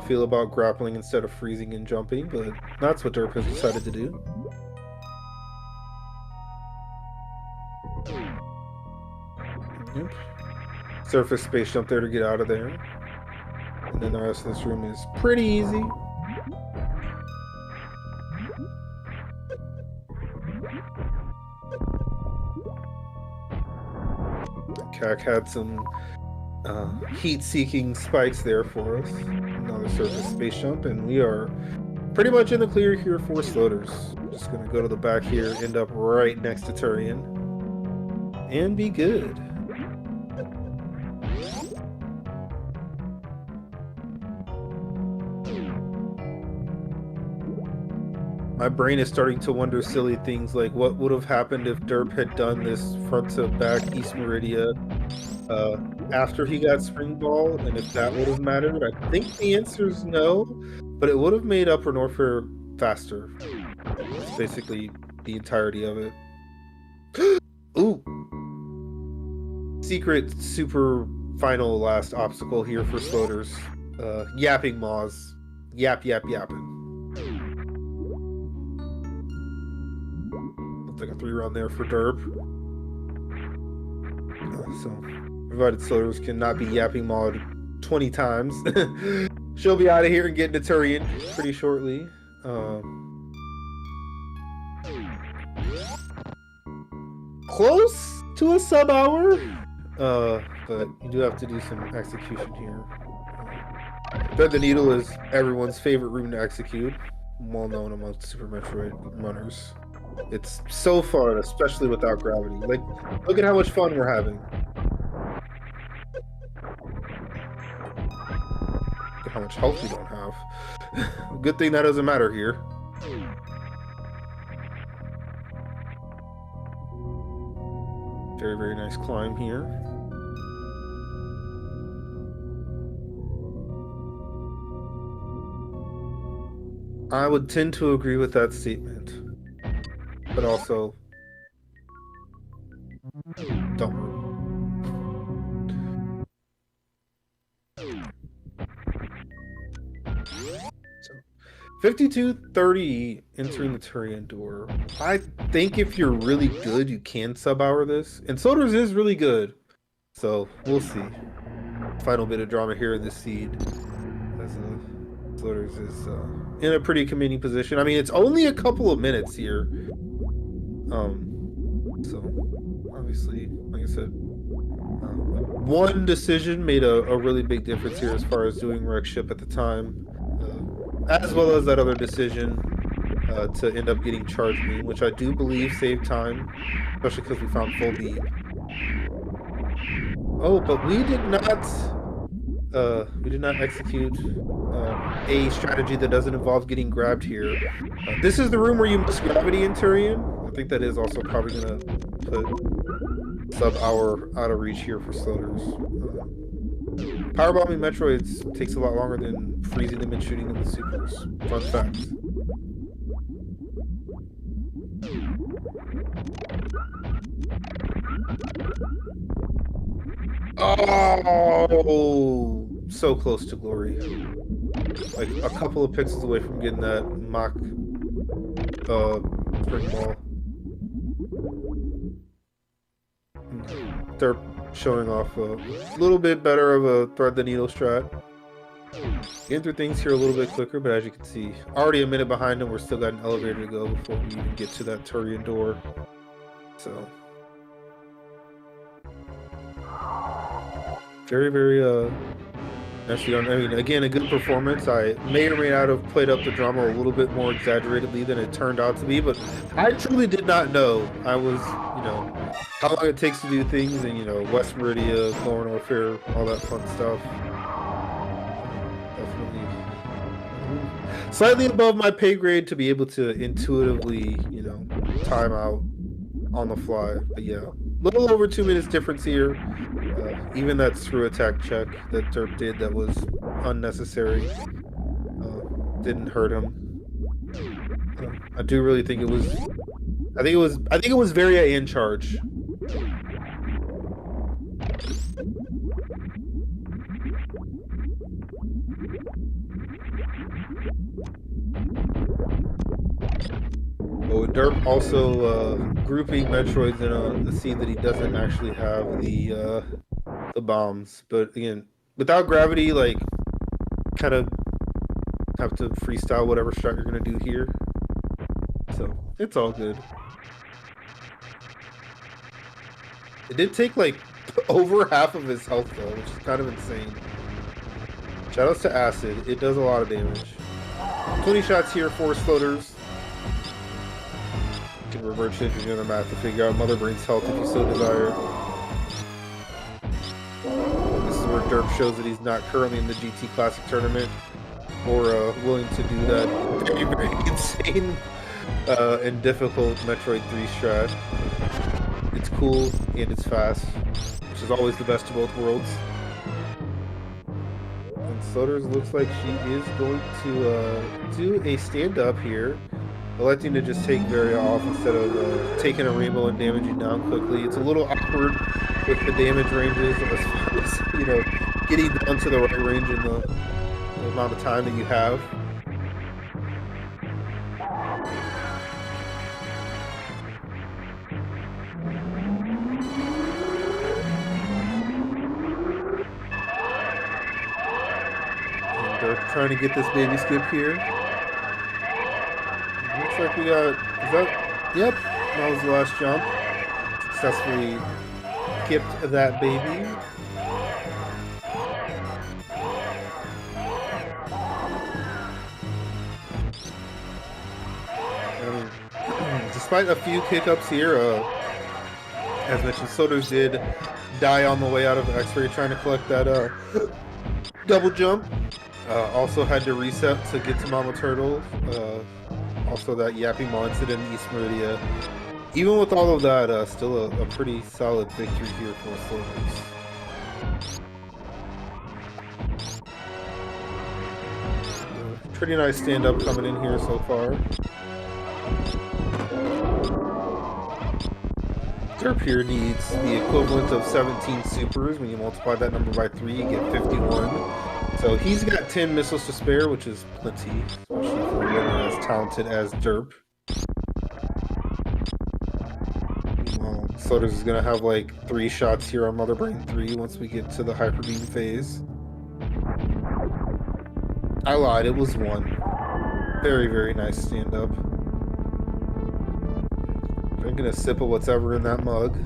feel about grappling instead of freezing and jumping, but that's what derp has decided to do. Yep. Surface space jump there to get out of there. And then the rest of this room is pretty easy. Kak had some heat-seeking spikes there for us. Another surface space jump, and we are pretty much in the clear here for sloaters. Just gonna go to the back here, end up right next to Turian, and be good. My brain is starting to wonder silly things like what would have happened if derp had done this front to back East Meridia after he got Spring Ball, and if that would have mattered. I think the answer is no, but it would have made Upper Norfair faster. That's basically the entirety of it. Ooh! Secret super final last obstacle here for sloaters. Yapping Maws. Yapping. Looks like a 3-round there for derp. So, provided sloaters cannot be yapping mauled 20 times, she'll be out of here and get into Turian pretty shortly. Close to a sub-hour, but you do have to do some execution here. Thread the Needle is everyone's favorite room to execute, well known amongst Super Metroid runners. It's so fun, especially without gravity. Like, look at how much fun we're having. Look at how much health we don't have. Good thing that doesn't matter here. Very, very nice climb here. I would tend to agree with that statement. But also, don't move. So, 52:30 entering the Turian door. I think if you're really good, you can sub-hour this. And Sloaters is really good. So, we'll see. Final bit of drama here in this seed. As Sloaters is in a pretty commanding position. I mean, it's only a couple of minutes here. So obviously, like I said, one decision made a really big difference here as far as doing wreck ship at the time, as well as that other decision to end up getting charge beam, which I do believe saved time, especially because we found full beam. Oh, but we did not execute a strategy that doesn't involve getting grabbed here. This is the room where you must gravity in Turian. I think that is also probably going to put sub-hour out of reach here for sloaters. Powerbombing Metroids takes a lot longer than freezing them and shooting them with supers. Fun fact. Oh, so close to glory. Like a couple of pixels away from getting that mock spring ball. They're showing off a little bit better of a thread the needle strat. Getting through things here a little bit quicker, but as you can see, already a minute behind them. We're still got an elevator to go before we even get to that Turian door. So very, very nicely done. I mean, again, a good performance. I may or may not have played up the drama a little bit more exaggeratedly than it turned out to be, but I truly did not know. I was, how long it takes to do things, and West Meridia, Lower Norfair, all that fun stuff. Definitely slightly above my pay grade to be able to intuitively, time out on the fly. But yeah, a little over 2 minutes difference here. Even that screw attack check that derp did that was unnecessary didn't hurt him. I do really think it was. I think it was Varia in charge. Oh, derp also grouping Metroids in a scene that he doesn't actually have the bombs. But again, without gravity, like kind of have to freestyle whatever shot you're gonna do here. So it's all good. It did take like over half of his health though, which is kind of insane. Shoutouts to Acid. It does a lot of damage. 20 shots here for Sloaters. You can reverse engineer the math to figure out Mother Brain's health if you so desire. This is where Derp shows that he's not currently in the GT Classic tournament or willing to do that very, very insane and difficult Metroid 3 strat. It's cool and it's fast, which is always the best of both worlds. And Sloaters looks like she is going to do a stand-up here, electing to just take Varia off instead of taking a rainbow and damaging down quickly. It's a little awkward with the damage ranges as far as, you know, getting down to the right range in the amount of time that you have. And they're trying to get this baby skip here. Looks like we got, is that, yep, that was the last jump. Successfully skipped that baby. Despite a few hiccups here, as mentioned, Sloaters did die on the way out of X-Ray trying to collect that double jump. Also had to reset to get to Mama Turtle. Also that Yappy Maw incident in East Meridia. Even with all of that, still a pretty solid victory here for Sloaters. Pretty nice stand-up coming in here so far. Derp here needs the equivalent of 17 supers. When you multiply that number by 3, you get 51. So he's got 10 missiles to spare, which is plenty, especially for a winner as talented as Derp. Sloaters is going to have like 3 shots here on Mother Brain 3 once we get to the Hyper Beam phase. I lied, it was 1. Very, very nice stand-up. Drinking a sip of what's ever in that mug.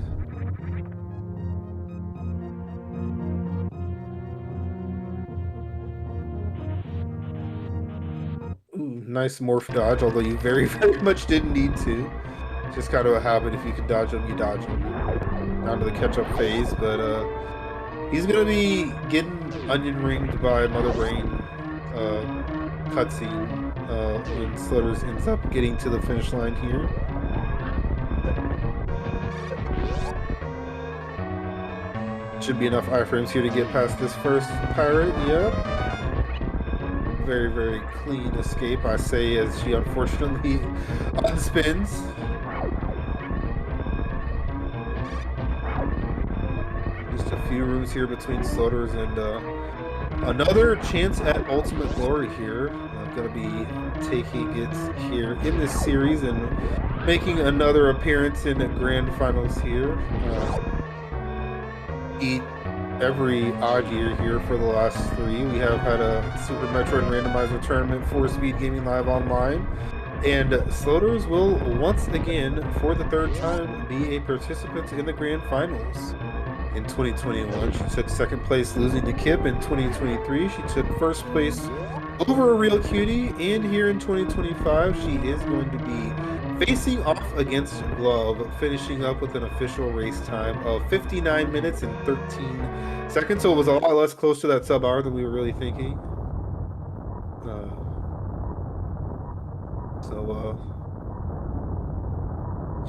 Ooh, nice morph dodge, although you very, very much didn't need to. Just kind of a habit. If you can dodge them, you dodge them. Down to the catch-up phase, but he's gonna be getting onion ringed by Mother Brain cutscene when Sloaters ends up getting to the finish line here. Should be enough iframes here to get past this first pirate. Yep. Very, very clean escape, I say, as she unfortunately unspins. Just a few rooms here between Sloaters and another chance at ultimate glory here. I'm going to be taking it here in this series and making another appearance in grand finals here. Eat every odd year here for the last 3. We have had a Super Metroid Randomizer tournament for Speedgaming Live Online, and Sloaters will once again, for the 3rd time, be a participant in the grand finals. In 2021, she took 2nd place, losing to Kip. In 2023, she took 1st place over a Real Cutie, and here in 2025, she is going to be facing off against Glove, finishing up with an official race time of 59 minutes and 13 seconds. So it was a lot less close to that sub-hour than we were really thinking.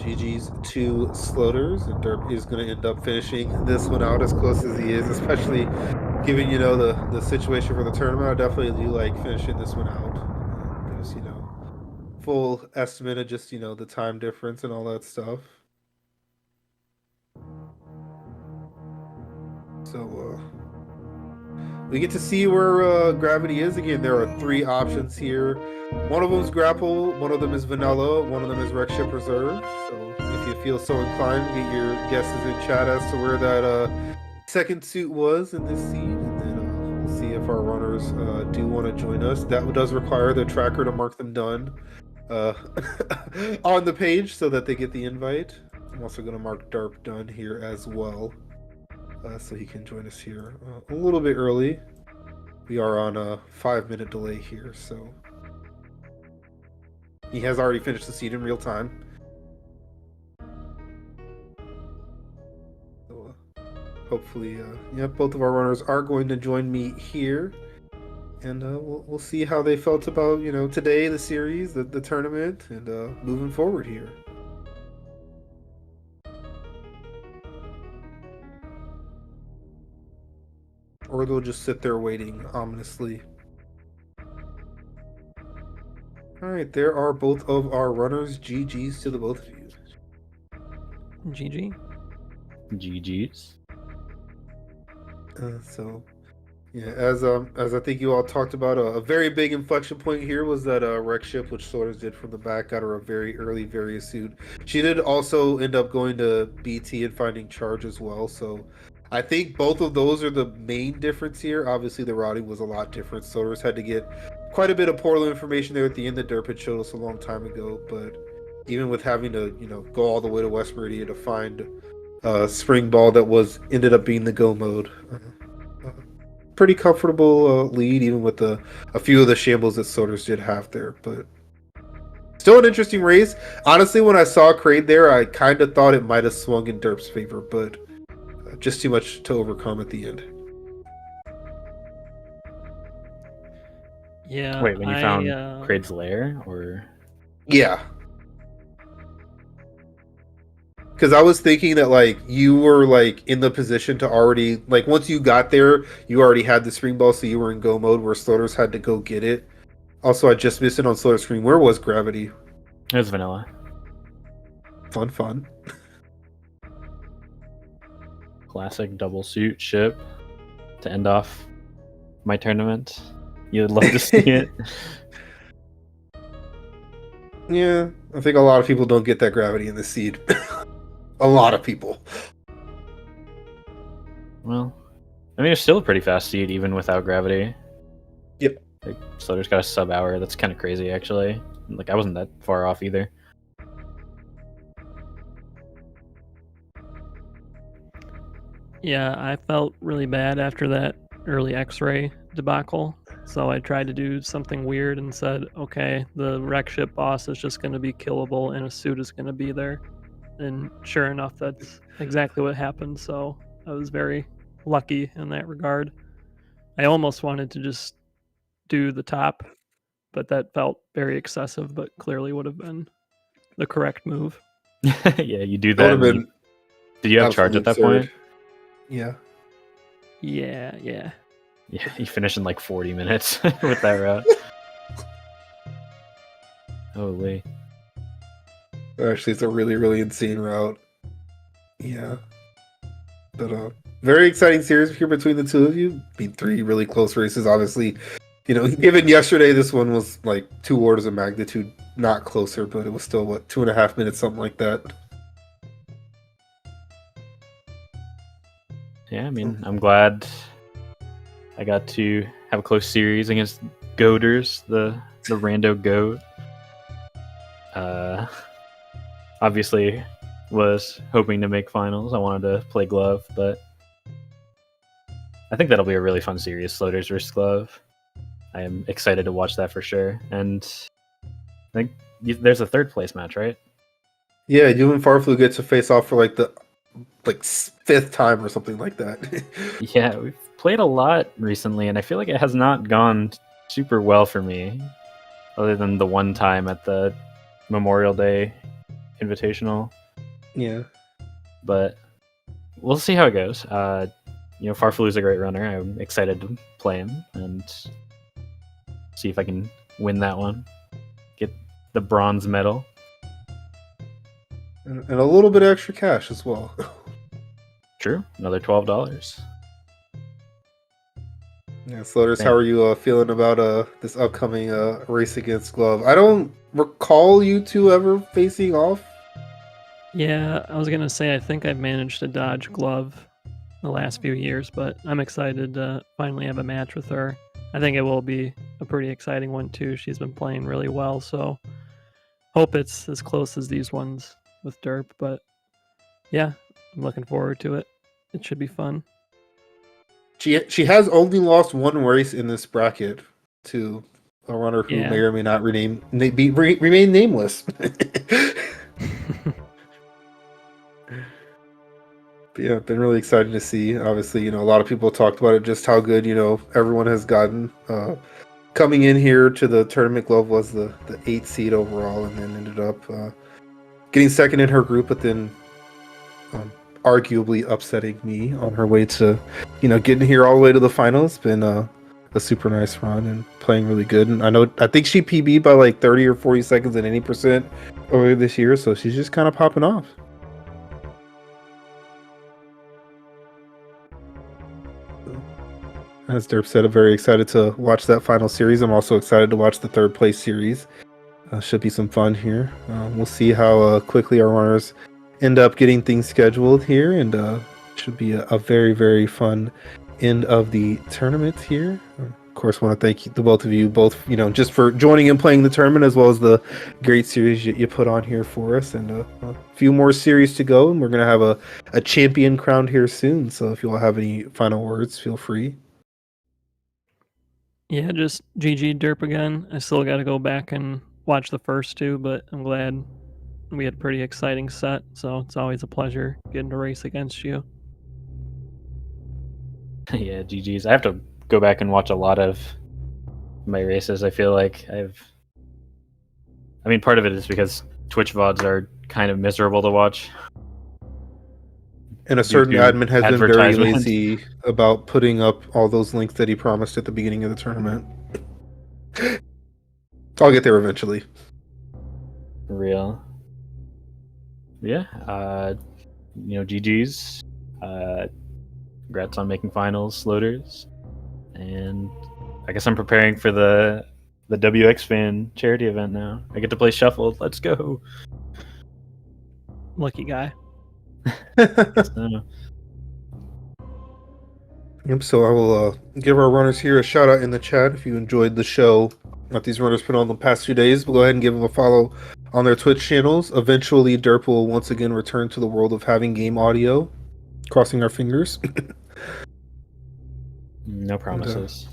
GG's to Sloaters, and Derp is going to end up finishing this one out as close as he is, especially given, you know, the situation for the tournament. I definitely do like finishing this one out. Just, you know, full estimate of just, you know, the time difference and all that stuff. So we get to see where gravity is again. There are 3 options here. One of them is grapple, one of them is vanilla, one of them is wreck ship reserve. So if you feel so inclined, get your guesses in chat as to where that second suit was in this seed, and then we'll see if our runners do want to join us. That does require the tracker to mark them done on the page so that they get the invite. I'm also going to mark derp done here as well, so he can join us here a little bit early. We are on a 5-minute delay here, so he has already finished the seed in real time. So, hopefully, both of our runners are going to join me here, and we'll see how they felt about today, the series, the tournament, and moving forward here. Or they'll just sit there waiting ominously. Alright, there are both of our runners. GG's to the both of you. GG. GG's. So, yeah, as I think you all talked about, a very big inflection point here was that wreck ship, which Sloaters did from the back, got her a very early Various suit. She did also end up going to BT and finding charge as well, so I think both of those are the main difference here. Obviously, the routing was a lot different. Sloaters had to get quite a bit of portal information there at the end that derp had showed us a long time ago, but even with having to go all the way to West Meridian to find spring ball that ended up being the go mode, pretty comfortable lead, even with a few of the shambles that Sloaters did have there, but still an interesting race. Honestly, when I saw Kraid there, I kind of thought it might have swung in derp's favor, but just too much to overcome at the end. Yeah. Wait, when you found Kraid's lair, or? Yeah. Because I was thinking that you were in the position to already once you got there, you already had the spring ball, so you were in go mode where Sloaters had to go get it. Also, I just missed it on Sloaters' screen. Where was gravity? It was vanilla. Fun. Classic double suit ship to end off my tournament. You'd love to see it. Yeah, I think a lot of people don't get that gravity in the seed. A lot of people. Well, I mean, it's still a pretty fast seed even without gravity. Yep. Sloaters got a sub hour. That's kind of crazy, actually. I wasn't that far off either. Yeah, I felt really bad after that early X-ray debacle, so I tried to do something weird and said, okay, the wreck ship boss is just going to be killable and a suit is going to be there. And sure enough, that's exactly what happened, so I was very lucky in that regard. I almost wanted to just do the top, but that felt very excessive, but clearly would have been the correct move. Yeah, you do that. Did you have charge at that point? Yeah. Yeah. Yeah, you finish in 40 minutes with that route. Holy. Actually, it's a really, really insane route. Yeah. But very exciting series here between the two of you. 3 really close races, obviously. Given yesterday, this one was 2 orders of magnitude, not closer, but it was still, 2.5 minutes, something like that. Yeah, I mean, I'm glad I got to have a close series against Goaters, the rando goat. Obviously was hoping to make finals. I wanted to play glove, but I think that'll be a really fun series, Sloaters versus glove. I am excited to watch that for sure. And I think there's a 3rd place match, right? Yeah, you and Farflu get to face off for the 5th time or something like that. Yeah, we've played a lot recently, and I feel like it has not gone super well for me, other than the one time at the Memorial Day Invitational. Yeah. But we'll see how it goes. Farflu's a great runner. I'm excited to play him and see if I can win that one. Get the bronze medal. And a little bit of extra cash as well. True. Another $12. Yeah, Sloaters, Man. how are you feeling about this upcoming race against Glove? I don't recall you two ever facing off. Yeah, I was gonna say I think I've managed to dodge Glove the last few years, but I'm excited to finally have a match with her. I think it will be a pretty exciting one too. She's been playing really well, so hope it's as close as these ones with Derp. But yeah, I'm looking forward to it. It should be fun. She has only lost one race in this bracket to a runner who may Yeah. or may not remain nameless. But yeah, been really excited to see. Obviously, a lot of people talked about it, just how good, everyone has gotten. Coming in here to the tournament, Glove was the 8th seed overall, and then ended up getting second in her group, but then arguably upsetting me on her way to, getting here all the way to the final. It's been a super nice run and playing really good. And I think she PB'd by like 30 or 40 seconds at any percent earlier this year, so she's just kind of popping off. As Derp said, I'm very excited to watch that final series. I'm also excited to watch the third place series. Should be some fun here. We'll see how quickly our runners end up getting things scheduled here, and should be a very, very fun end of the tournament here. Of course, want to thank the both of you, just for joining and playing the tournament, as well as the great series you put on here for us, and a few more series to go, and we're going to have a champion crowned here soon. So if you all have any final words, feel free. Yeah, just GG Derp again. I still got to go back and watch the first two, but I'm glad we had a pretty exciting set, so it's always a pleasure getting to race against you. Yeah, GG's. I have to go back and watch a lot of my races. I feel like part of it is because Twitch VODs are kind of miserable to watch. And a certain admin has been very lazy about putting up all those links that he promised at the beginning of the tournament. I'll get there eventually. Real. Yeah. GG's. Congrats on making finals, Sloaters. And I guess I'm preparing for the WX Fan charity event now. I get to play Shuffled. Let's go. Lucky guy. Yep, so I will give our runners here a shout out in the chat if you enjoyed the show that these runners put on the past 2 days. We'll go ahead and give them a follow on their Twitch channels. Eventually, Derp will once again return to the world of having game audio. Crossing our fingers. No promises.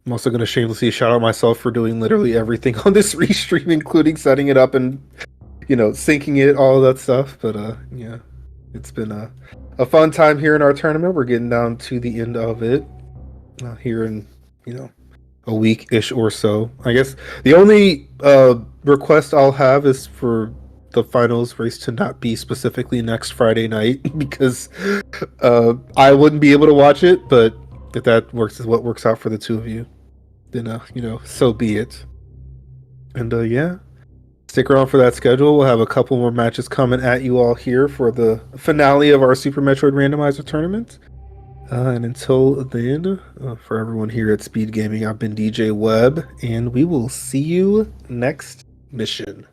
I'm also going to shamelessly shout out myself for doing literally everything on this restream, including setting it up and, syncing it, all of that stuff. But yeah, it's been a fun time here in our tournament. We're getting down to the end of it here in, a week-ish or so. I guess the only request I'll have is for the finals race to not be specifically next Friday night, because I wouldn't be able to watch it, but if that works is what works out for the two of you, then so be it. And yeah, stick around for that schedule. We'll have a couple more matches coming at you all here for the finale of our Super Metroid Randomizer tournament. And until then, for everyone here at Speedgaming, I've been DJ Webb, and we will see you next mission.